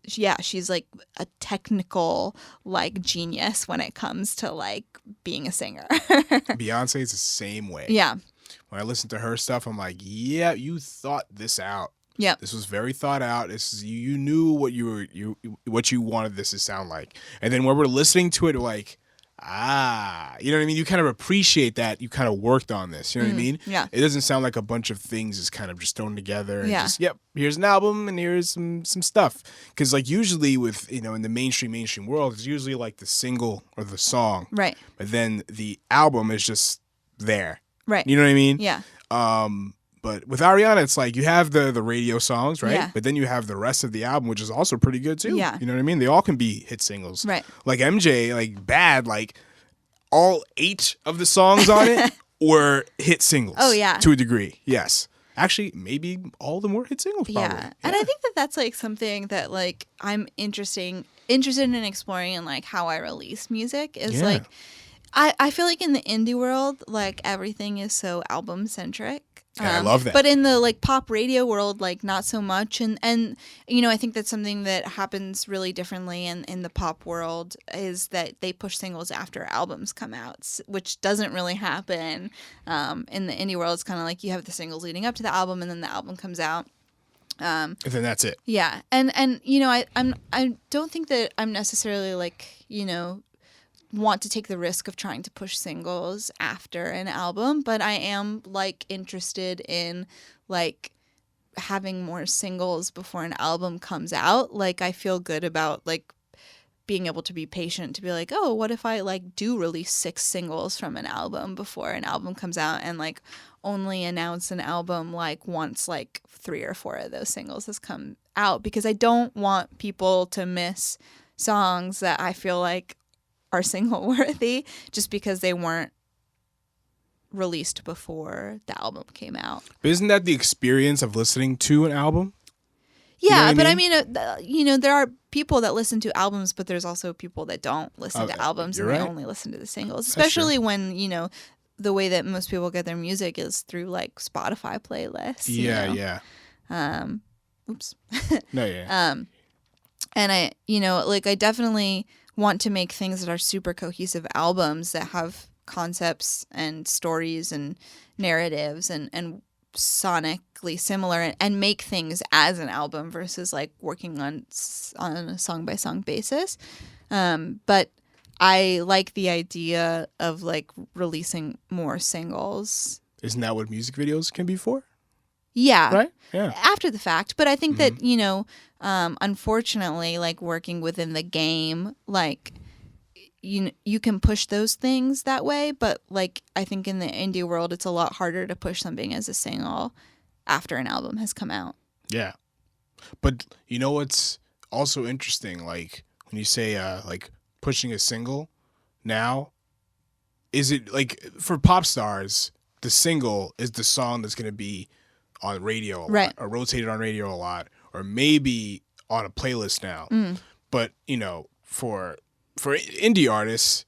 like a technical like genius when it comes to like being a singer. Beyonce is the same way. Yeah. When I listen to her stuff, I'm like, yeah, you thought this out. Yeah. This was very thought out. This is, you knew what what you wanted this to sound like. And then when we're listening to it, like, you know what I mean? You kind of appreciate that you kind of worked on this. You know what I mean? Yeah. It doesn't sound like a bunch of things is kind of just thrown together. And Yeah. just, yep, here's an album and here's some stuff. Because like usually with, in the mainstream world, it's usually like the single or the song. Right. But then the album is just there. Right. You know what I mean? Yeah. But with Ariana, it's like you have the radio songs, right? Yeah. But then you have the rest of the album, which is also pretty good too. Yeah. You know what I mean? They all can be hit singles. Right. Like MJ, like Bad, like all 8 of the songs on it were hit singles. Oh, yeah. To a degree, yes. Actually, maybe all of them were hit singles. Probably. Yeah. And I think that that's like something that like I'm interested in exploring in like how I release music is like I feel like in the indie world, like everything is so album centric. And I love that. But in the like pop radio world, like not so much. And I think that's something that happens really differently in the pop world is that they push singles after albums come out, which doesn't really happen. In the indie world, it's kind of like you have the singles leading up to the album and then the album comes out. And then that's it. Yeah. And I don't think that I'm necessarily like, want to take the risk of trying to push singles after an album, but I am like interested in like having more singles before an album comes out. Like I feel good about like being able to be patient to be like, oh, what if I like do release 6 singles from an album before an album comes out and like only announce an album like once like 3 or 4 of those singles has come out, because I don't want people to miss songs that I feel like are single worthy just because they weren't released before the album came out. But isn't that the experience of listening to an album? Yeah, you know but I mean? There are people that listen to albums, but there's also people that don't listen to albums and you're they right. only listen to the singles, especially when, the way that most people get their music is through like Spotify playlists. Yeah. Oops. No, yeah. And I definitely want to make things that are super cohesive albums that have concepts and stories and narratives and sonically similar and make things as an album versus like working on a song by song basis. But I like the idea of like releasing more singles. Isn't that what music videos can be for? Yeah. Right? Yeah. After the fact. But I think that, unfortunately, like working within the game, like you can push those things that way. But like I think in the indie world, it's a lot harder to push something as a single after an album has come out. Yeah. But you know what's also interesting? Like when you say like pushing a single now, is it like for pop stars, the single is the song that's going to be on radio a lot, right, or rotated on radio a lot, or maybe on a playlist now. But for indie artists,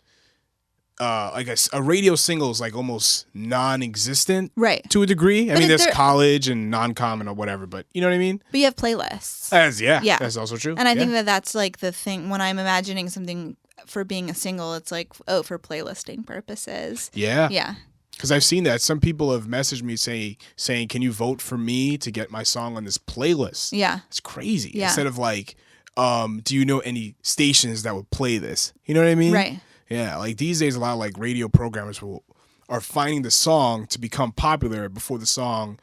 like a radio single is like almost non-existent, right, to a degree. I but mean, there's college and non-common or whatever, but you know what I mean. But you have playlists. Yeah, that's also true. And I think that that's like the thing when I'm imagining something for being a single. It's like, oh, for playlisting purposes. Yeah. Because I've seen that. Some people have messaged me saying, can you vote for me to get my song on this playlist? Yeah. It's crazy. Yeah. Instead of like, do you know any stations that would play this? You know what I mean? Right. Yeah. Like these days, a lot of like radio programmers are finding the song to become popular before the song,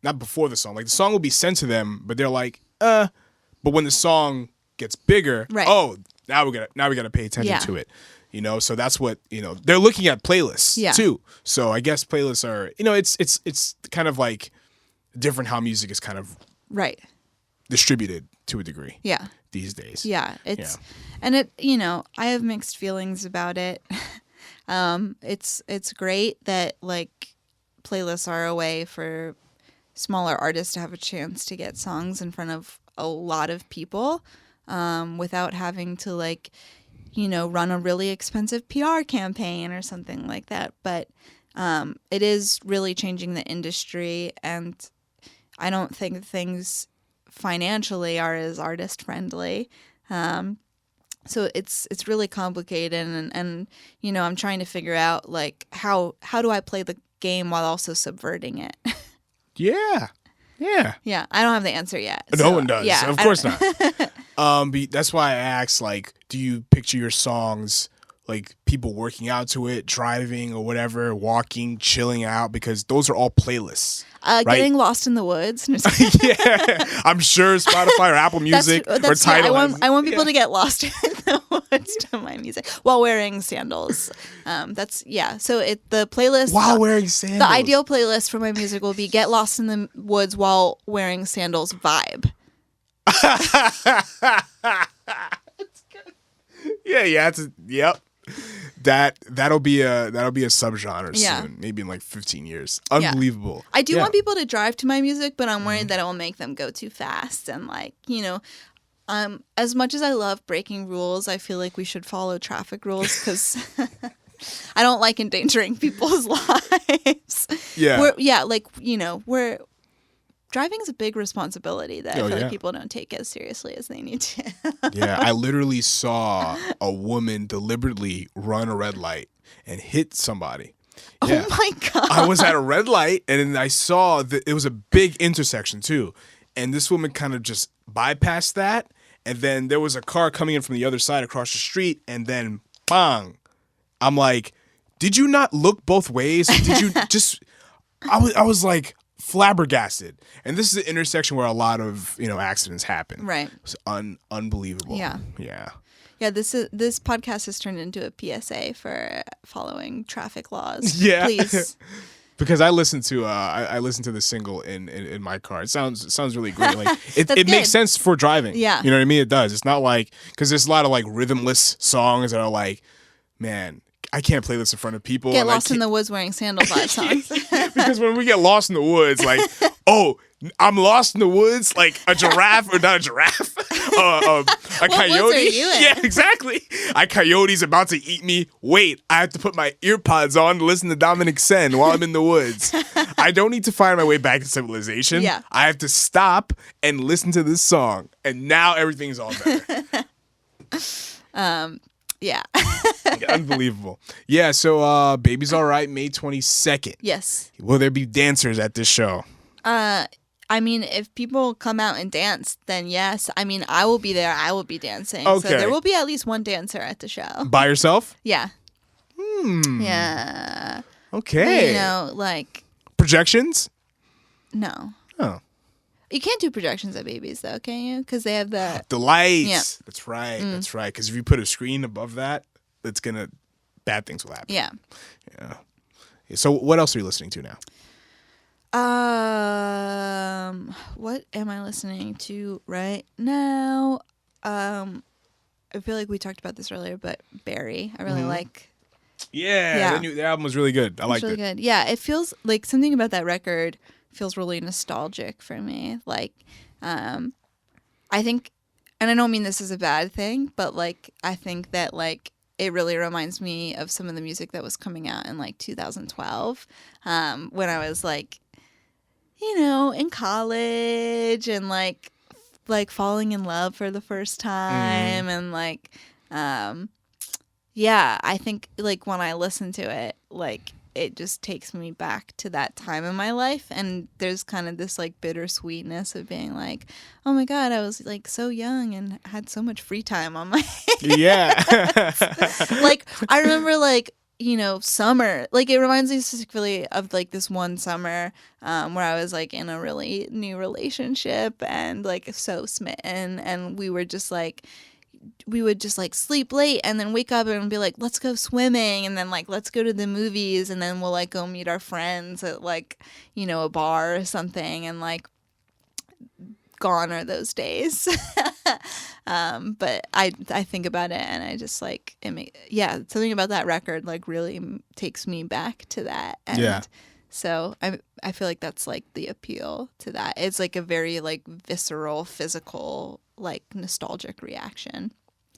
not before the song. Like the song will be sent to them, but they're like, but when the song gets bigger, right, oh, now we gotta pay attention to it. So that's what, they're looking at playlists too. So I guess playlists are, it's kind of like different how music is kind of Right. distributed to a degree. Yeah. These days. Yeah. And it, I have mixed feelings about it. It's great that like playlists are a way for smaller artists to have a chance to get songs in front of a lot of people, without having to like, run a really expensive PR campaign or something like that. But it is really changing the industry, and I don't think things financially are as artist friendly. So it's really complicated, and I'm trying to figure out like how do I play the game while also subverting it. Yeah. Yeah, I don't have the answer yet. No one does. Yeah, of course not. But that's why I asked, like, do you picture your songs like people working out to it, driving or whatever, walking, chilling out? Because those are all playlists. Right? Getting lost in the woods. Yeah, I'm sure Spotify or Apple Music or Tidal. I want people to get lost in the woods to my music while wearing sandals. So the playlist while wearing sandals. The ideal playlist for my music will be get lost in the woods while wearing sandals vibe. Yeah. Yep. That'll be a subgenre soon, maybe in like 15 years. Unbelievable. I do want people to drive to my music, but I'm worried that it will make them go too fast. And like, as much as I love breaking rules, I feel like we should follow traffic rules because I don't like endangering people's lives. We're driving is a big responsibility that I feel like people don't take as seriously as they need to. Yeah, I literally saw a woman deliberately run a red light and hit somebody. Yeah. Oh my God. I was at a red light and then I saw that it was a big intersection too. And this woman kind of just bypassed that. And then there was a car coming in from the other side across the street. And then, bang. I'm like, did you not look both ways? Did you just... I was like... flabbergasted. And this is an intersection where a lot of accidents happen. Right. It's unbelievable. Yeah. This podcast has turned into a PSA for following traffic laws. Yeah. Please. Because I listened to the single in my car. It sounds really great. Like it makes sense for driving. Yeah. You know what I mean? It does. It's not like, because there's a lot of like rhythmless songs that are like, man, I can't play this in front of people. Get lost in the woods wearing sandals vibe songs. Because when we get lost in the woods, like, oh, I'm lost in the woods, like a giraffe, or not a giraffe, a coyote. Woods are you in? Yeah, exactly. A coyote's about to eat me. Wait, I have to put my ear pods on to listen to Dominic Sen while I'm in the woods. I don't need to find my way back to civilization. Yeah. I have to stop and listen to this song, and now everything's all better. Yeah. Unbelievable. Yeah, so Baby's All Right, May 22nd. Yes. Will there be dancers at this show? I mean, if people come out and dance, then yes. I mean, I will be there. I will be dancing. Okay. So there will be at least one dancer at the show. By yourself? Yeah. Yeah. Okay. Like... Projections? No. Oh. You can't do projections at Babies, though, can you? Because they have the lights. Yeah. That's right. That's right. Because if you put a screen above that, bad things will happen. Yeah. Yeah. So what else are you listening to now? What am I listening to right now? I feel like we talked about this earlier, but Barry, I really like. Yeah. The album was really good. I liked really it. Good. Yeah, it feels like something about that record feels really nostalgic for me. Like, I think, and I don't mean this is a bad thing, but like, I think that like it really reminds me of some of the music that was coming out in like 2012, when I was like, in college and like falling in love for the first time. And like, I think like when I listen to it, like it just takes me back to that time in my life. And there's kind of this like bittersweetness of being like, oh my God, I was like so young and had so much free time on my hands. Yeah. Like I remember like, summer, like it reminds me specifically of like this one summer where I was like in a really new relationship and like so smitten, and we would just like sleep late and then wake up and be like, let's go swimming, and then like let's go to the movies, and then we'll like go meet our friends at like a bar or something. And like gone are those days. But I think about it and I just like something about that record like really takes me back to that. And so I feel like that's like the appeal to that. It's like a very like visceral, physical, like nostalgic reaction.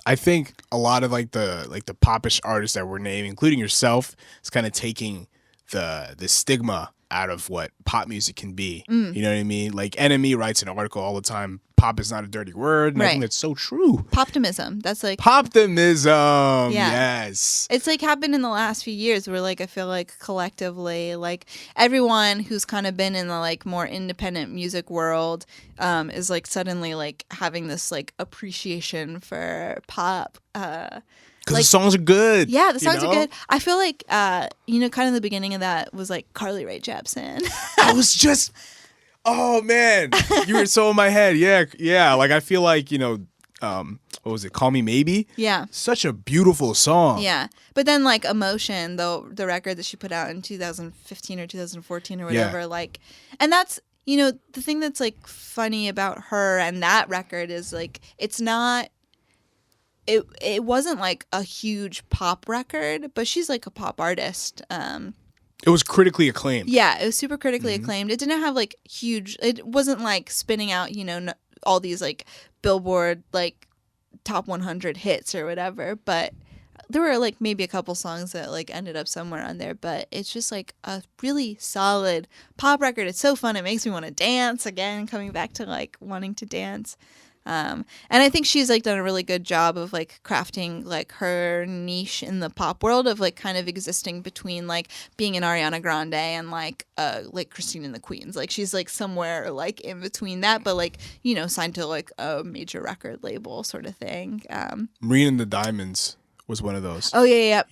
I think a lot of like the popish artists that we're naming, including yourself, is kind of taking the stigma out of what pop music can be. You know what I mean? Like NME writes an article all the time, pop is not a dirty word. And I think that's so true. Poptimism. That's like Poptimism. Yes. It's like happened in the last few years where like I feel like collectively like everyone who's kind of been in the like more independent music world is like suddenly like having this like appreciation for pop. Because the songs are good. Yeah, the songs are good. I feel like, kind of the beginning of that was like Carly Rae Jepsen. I was just, oh man, you were so in my head. Yeah. Like I feel like, what was it? Call Me Maybe? Yeah. Such a beautiful song. Yeah. But then like Emotion, though, the record that she put out in 2015 or 2014 or whatever, like, and that's, the thing that's like funny about her and that record is like, it's not, it wasn't like a huge pop record, but she's like a pop artist. It was critically acclaimed. Yeah, it was super critically acclaimed. It didn't have like huge, it wasn't like spinning out, all these like Billboard like top 100 hits or whatever, but there were like maybe a couple songs that like ended up somewhere on there, but it's just like a really solid pop record. It's so fun. It makes me want to dance again, coming back to like wanting to dance. And I think she's like done a really good job of like crafting like her niche in the pop world of like kind of existing between like being an Ariana Grande and like Christine and the Queens. Like she's like somewhere like in between that, but like, signed to like a major record label sort of thing. Marina and the Diamonds was one of those. Oh yeah.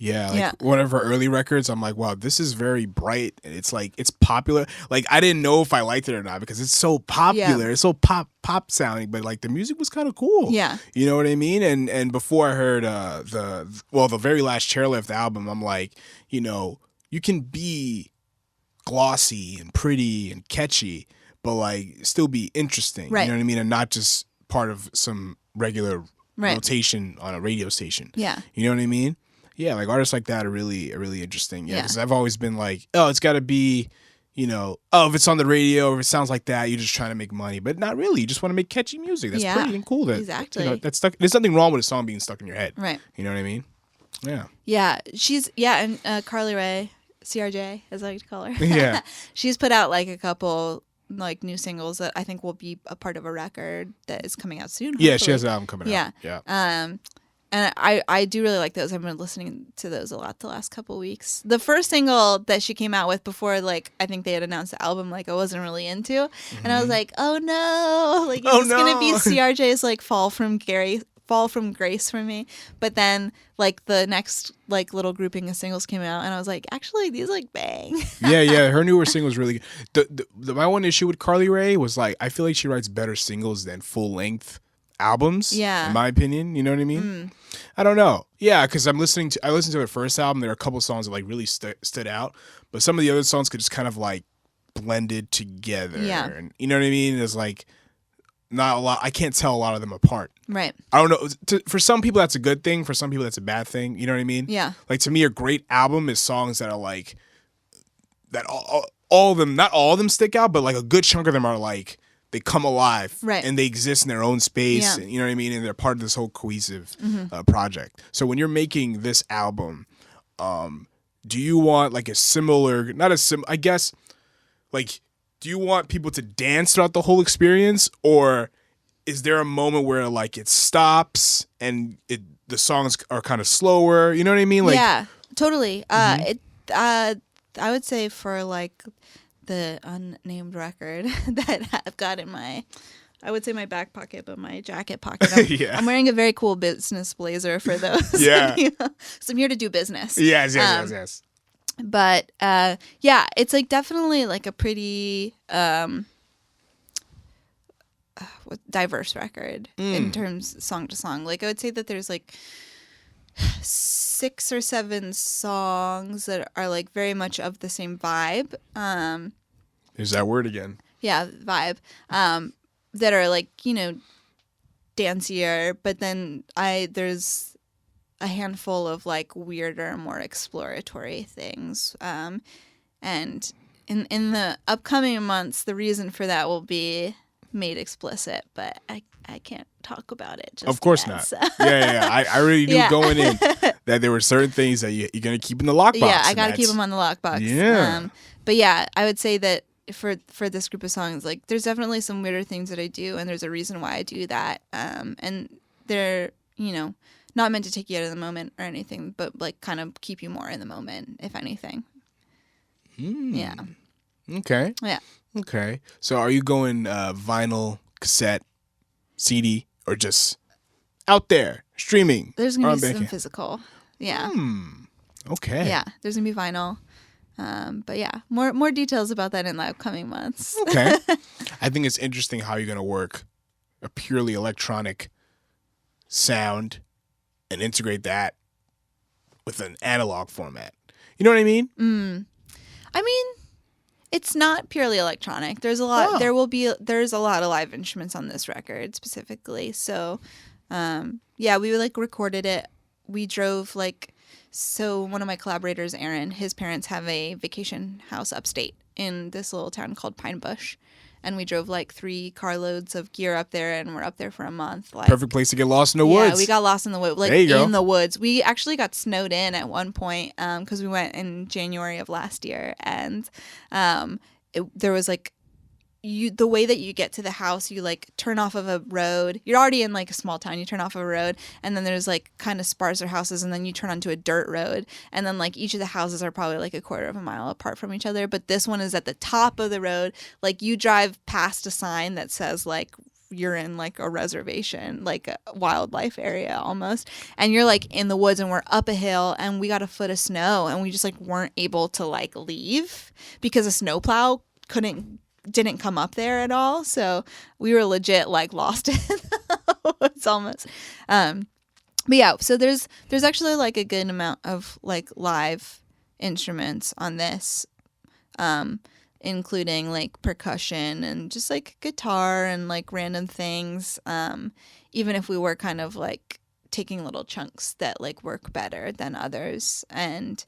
One of her early records, I'm like, wow, this is very bright. It's like, it's popular. Like I didn't know if I liked it or not because it's so popular. It's so pop sounding, but like the music was kind of cool. Yeah. You know what I mean? And before I heard the very last Chairlift album, I'm like, you can be glossy and pretty and catchy, but like still be interesting. Right. You know what I mean? And not just part of some regular rotation on a radio station. Yeah. You know what I mean? Yeah, like artists like that are really interesting. Yeah, because I've always been like, oh, it's got to be, if it's on the radio or if it sounds like that, you're just trying to make money. But not really. You just want to make catchy music. That's pretty and cool. Exactly. That's stuck. There's nothing wrong with a song being stuck in your head. Right. You know what I mean? Yeah. Yeah. And Carly Rae, CRJ, as I like to call her. Yeah. She's put out like a couple like new singles that I think will be a part of a record that is coming out soon. Yeah, she has an album coming out. Yeah. And I do really like those. I've been listening to those a lot the last couple weeks. The first single that she came out with before, like, I think they had announced the album, like, I wasn't really into. And I was like, oh no, like, it's going to be CRJ's, like, fall from grace for me. But then, like, the next, like, little grouping of singles came out, and I was like, actually, these, like, bang. Yeah, her newer single was really good. My one issue with Carly Rae was, like, I feel like she writes better singles than full-length albums, in my opinion. You know what I mean? I don't know. Yeah, because I listened to her first album. There are a couple songs that like really stood out, but some of the other songs could just kind of like blended together. Yeah, and you know what I mean? There's like not a lot. I can't tell a lot of them apart. Right. I don't know. For some people, that's a good thing. For some people, that's a bad thing. You know what I mean? Yeah. Like to me, a great album is songs that are like that. All of them, not all of them stick out, but like a good chunk of them are like. They come alive, right, and they exist in their own space. Yeah. And, you know what I mean? And they're part of this whole cohesive project. So when you're making this album, do you want like a similar, I guess, like, do you want people to dance throughout the whole experience, or is there a moment where like it stops and the songs are kind of slower? You know what I mean? Like, yeah, totally. I would say for like. The unnamed record that I've got in my, I would say my back pocket, but my jacket pocket. I'm wearing a very cool business blazer for those. Yeah. So I'm here to do business. Yes. But it's like definitely like a pretty diverse record in terms song to song. Like I would say that there's like 6 or 7 songs that are like very much of the same vibe. There's that word again. Yeah, vibe. that are like, dancier, but then there's a handful of like weirder, more exploratory things. And in the upcoming months, the reason for that will be made explicit, but I can't talk about it just of course yet, not. so. Yeah. I already knew going in that there were certain things that you're going to keep in the lockbox. Yeah, I got to keep them on the lockbox. Yeah. But yeah, I would say that for this group of songs, like there's definitely some weirder things that I do, and there's a reason why I do that. And they're, not meant to take you out of the moment or anything, but like kind of keep you more in the moment, if anything. Yeah. Okay. Yeah. Okay. So are you going vinyl, cassette, CD, or just out there streaming? There's going to be some physical. Yeah. Okay. Yeah. There's going to be vinyl. But yeah, more details about that in the upcoming months. Okay. I think it's interesting how you're going to work a purely electronic sound and integrate that with an analog format. You know what I mean? I mean, it's not purely electronic. There's a lot. There's a lot of live instruments on this record specifically. So, yeah, we like recorded it. We drove so one of my collaborators, Aaron, his parents have a vacation house upstate in this little town called Pine Bush. And we drove 3 carloads of gear up there, and we're up there for a month. Perfect place to get lost in the woods. Yeah, we got lost in the woods, in the woods. We actually got snowed in at one point because we went in January of last year, and there was the way that you get to the house, you turn off of a road. You're already in a small town. You turn off of a road, and then there's kind of sparser houses, and then you turn onto a dirt road, and then each of the houses are probably a quarter of a mile apart from each other. But this one is at the top of the road. You drive past a sign that says you're in a reservation, a wildlife area almost, and you're in the woods, and we're up a hill, and we got a foot of snow, and we just weren't able to leave because a snowplow didn't come up there at all, so we were legit lost in the woods almost. But yeah, so there's actually a good amount of live instruments on this, including percussion and just guitar and random things. Even if we were kind of taking little chunks that work better than others, and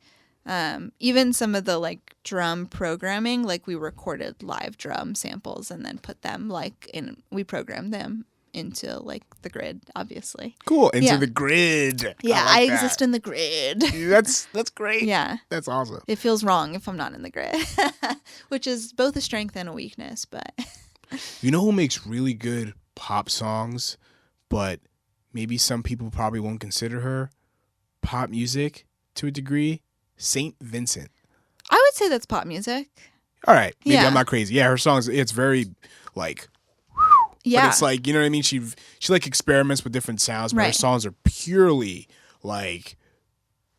even some of the drum programming, we recorded live drum samples and then put them we programmed them into the grid, obviously. Cool. Into the grid. Yeah, I exist in the grid. That's great. Yeah. That's awesome. It feels wrong if I'm not in the grid, which is both a strength and a weakness, but You know who makes really good pop songs, but maybe some people probably won't consider her pop music to a degree? St. Vincent. I would say that's pop music. All right. Maybe Yeah. I'm not crazy. Yeah, her songs, it's very Yeah. but it's you know what I mean? She experiments with different sounds, but her Right. songs are purely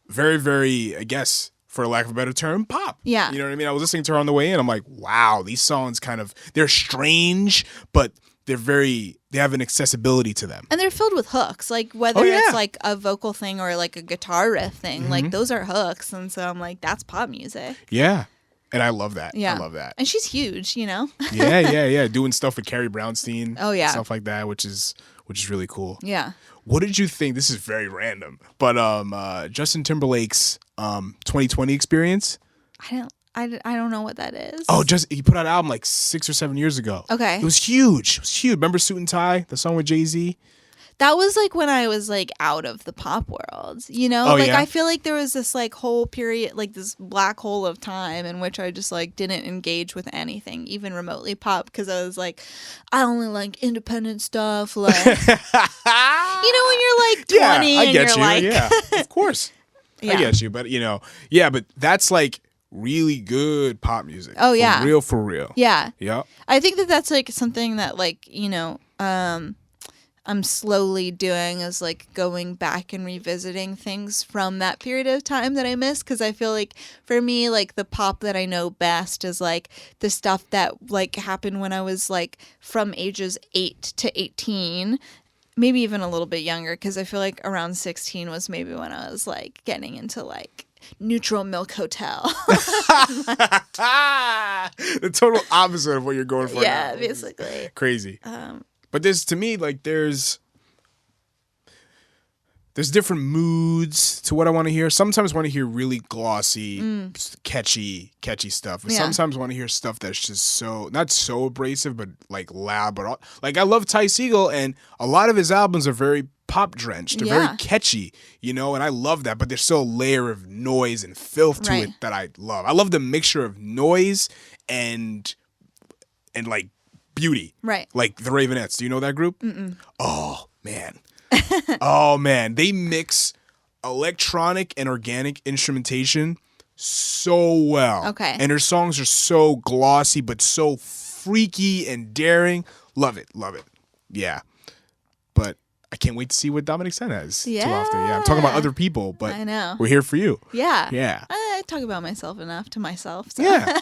very, very, I guess, for lack of a better term, pop. Yeah. You know what I mean? I was listening to her on the way in. I'm like, wow, these songs they're strange, but they have an accessibility to them. And they're filled with hooks, whether it's a vocal thing or a guitar riff thing, those are hooks. And so I'm that's pop music. Yeah. And I love that. Yeah. I love that. And she's huge, Yeah. Doing stuff with Carrie Brownstein. Oh, yeah. Stuff like that, which is really cool. Yeah. What did you think? This is very random, but Justin Timberlake's 2020 experience. I don't know what that is. Oh, he put out an album 6 or 7 years ago. Okay. It was huge. Remember Suit and Tie, the song with Jay-Z? That was when I was out of the pop world, Oh, yeah? I feel there was this whole period, this black hole of time in which I just didn't engage with anything, even remotely pop, because I was I only like independent stuff, when you're 20 Yeah, I and get you're you. Yeah, of course. Yeah. I get you, but but that's really good pop music. Oh, yeah. For real. Yeah. Yeah. I think that's something that I'm slowly doing, is going back and revisiting things from that period of time that I missed, because I feel for me the pop that I know best is the stuff that happened when I was from ages 8 to 18, maybe even a little bit younger, because I feel around 16 was maybe when I was getting into neutral milk hotel. The total opposite of what you're going for. Yeah, now. basically. Crazy. But to me, like there's different moods to what I want to hear. Sometimes I want to hear really glossy, catchy stuff. But sometimes I want to hear stuff that's just so, not so abrasive, but like loud. But like I love Ty Segall, and a lot of his albums are very pop drenched. They're very catchy, and I love that. But there's still a layer of noise and filth to it that I love. I love the mixture of noise and like beauty. Right. Like the Ravenettes. Do you know that group? Mm-mm. Oh, man. Oh, man. They mix electronic and organic instrumentation so well. Okay. And their songs are so glossy, but so freaky and daring. Love it. Love it. Yeah. But I can't wait to see what Dominic Sen has to offer. Yeah, I'm talking about other people, but I know. We're here for you. Yeah. Yeah. I talk about myself enough to myself. So. Yeah.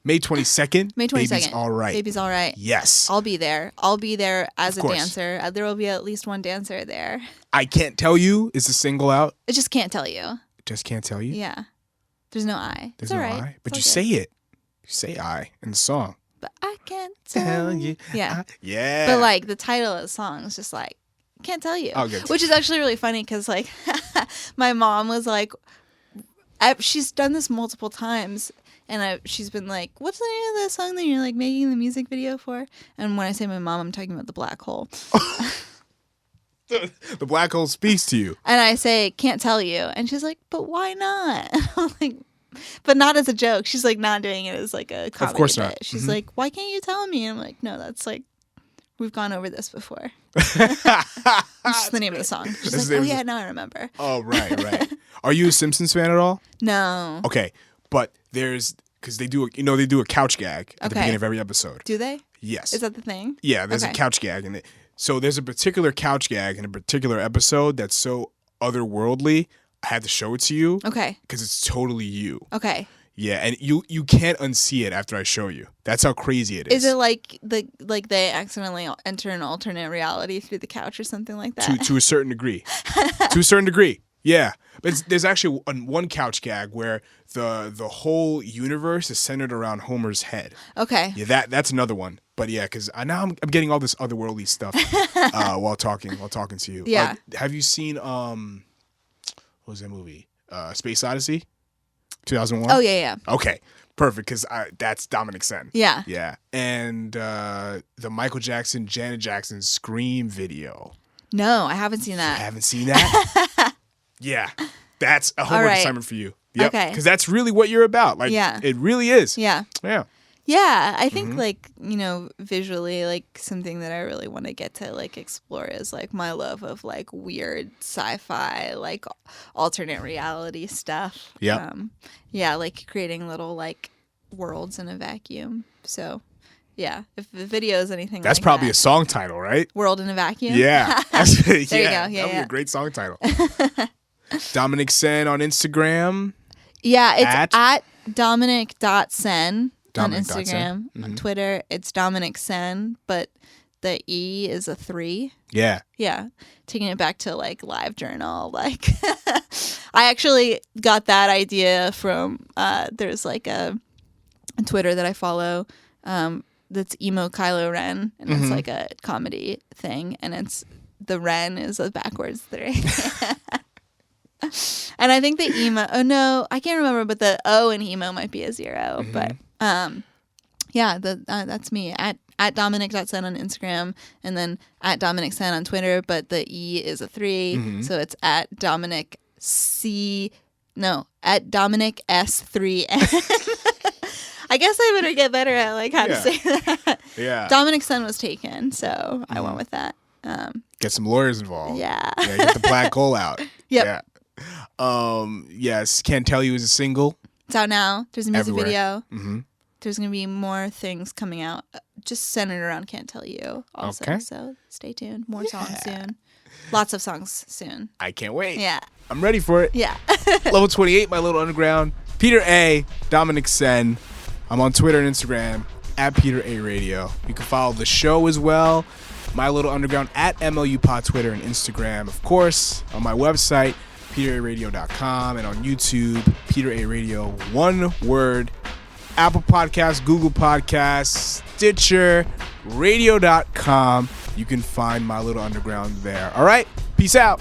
May 22nd. May 22nd. Baby's All Right. Baby's All Right. Yes. I'll be there. I'll be there as Of a course. dancer. There will be at least one dancer there. I Can't Tell You is a single out. I just can't tell you. Just Can't Tell You? Yeah. There's no I. There's it's no all right. I. But It's you all say good. it. You say I in the song. But I can't tell you. Yeah. Yeah. But like the title of the song is just like, can't tell you. Oh, good. Which is actually really funny because like my mom was like, she's done this multiple times. And she's been like, what's the name of the song that you're like making the music video for? And when I say my mom, I'm talking about the black hole. The black hole speaks to you. And I say, can't tell you. And she's like, but why not? I'm like, but not as a joke. She's like not doing it as like a comedy course bit. not. She's like, why can't you tell me? And I'm like, no, that's like, we've gone over this before. It's just the name of the song. She's That's like, the oh name of yeah, the- now I remember. Oh, right. Are you a Simpsons fan at all? No. Okay. But because they do a couch gag at the Okay. beginning of every episode. Do they? Yes. Is that the thing? Yeah, there's a Okay. couch gag in it. So there's a particular couch gag in a particular episode that's so otherworldly. I had to show it to you Okay. because it's totally you. Okay. Yeah, and you can't unsee it after I show you. That's how crazy it is. Is it like they accidentally enter an alternate reality through the couch or something like that? to a certain degree. To a certain degree. Yeah. But there's actually one couch gag where the whole universe is centered around Homer's head. Okay. Yeah, that's another one. But yeah, because now I'm getting all this otherworldly stuff while talking to you. Yeah. Have you seen what was that movie? Space Odyssey, 2001. Oh yeah. Okay, perfect. Because that's Dominic Sen. Yeah. Yeah, and the Michael Jackson, Janet Jackson Scream video. No, I haven't seen I that. haven't seen that. Yeah, that's a homework right. assignment for you. Yep. Okay. Because that's really what you're about. Like, Yeah. it really is. Yeah. Yeah. Yeah, I think Mm-hmm. like, visually, like something that I really want to get to like explore is like my love of like weird sci-fi, like alternate reality stuff. Yep. Yeah, like creating little like worlds in a vacuum. So, yeah, if the video is anything That's like probably that, a song title, right? World in a Vacuum. Yeah. There you go. That Yeah, would be yeah. a great song title. Dominic Sen on Instagram. Yeah, it's At? at Dominic.Sen on Dominic.Sen. Instagram. Mm-hmm. On Twitter, it's Dominic Sen, but the E is a 3. Yeah. Yeah, taking it back to like live journal. Like, I actually got that idea from there's like a Twitter that I follow that's emo Kylo Ren, and it's like a comedy thing, and it's the Ren is a backwards 3. And I think the emo. Oh no, I can't remember, but the O in emo might be a 0. But yeah, that's me at Dominic.Sen on Instagram, and then at Dominic Sen on Twitter, but the E is a 3, so it's at Dominic at Dominic S3N. I guess I better get better at like how to Yeah. say that. Yeah. Dominic Sen was taken, so I went with that. Get some lawyers involved. Yeah. Get the black hole out. Yep. Yeah. Yes, Can't Tell You is a single. It's out now. There's a music Everywhere. video. Mm-hmm. There's going to be more things coming out just centered around Can't Tell You also. Okay. So stay tuned. More songs soon. Lots of songs soon. I can't wait. Yeah. I'm ready for it. Yeah. Level 28, My Little Underground. Peter A, Dominic Sen. I'm on Twitter and Instagram at Peter A Radio. You can follow the show as well. My Little Underground at MLU Pod Twitter and Instagram. Of course, on my website, PeterARadio.com, and on YouTube, Peter A Radio, one word. Apple Podcasts, Google Podcasts, Stitcher, radio.com. You can find My Little Underground there. All right, peace out.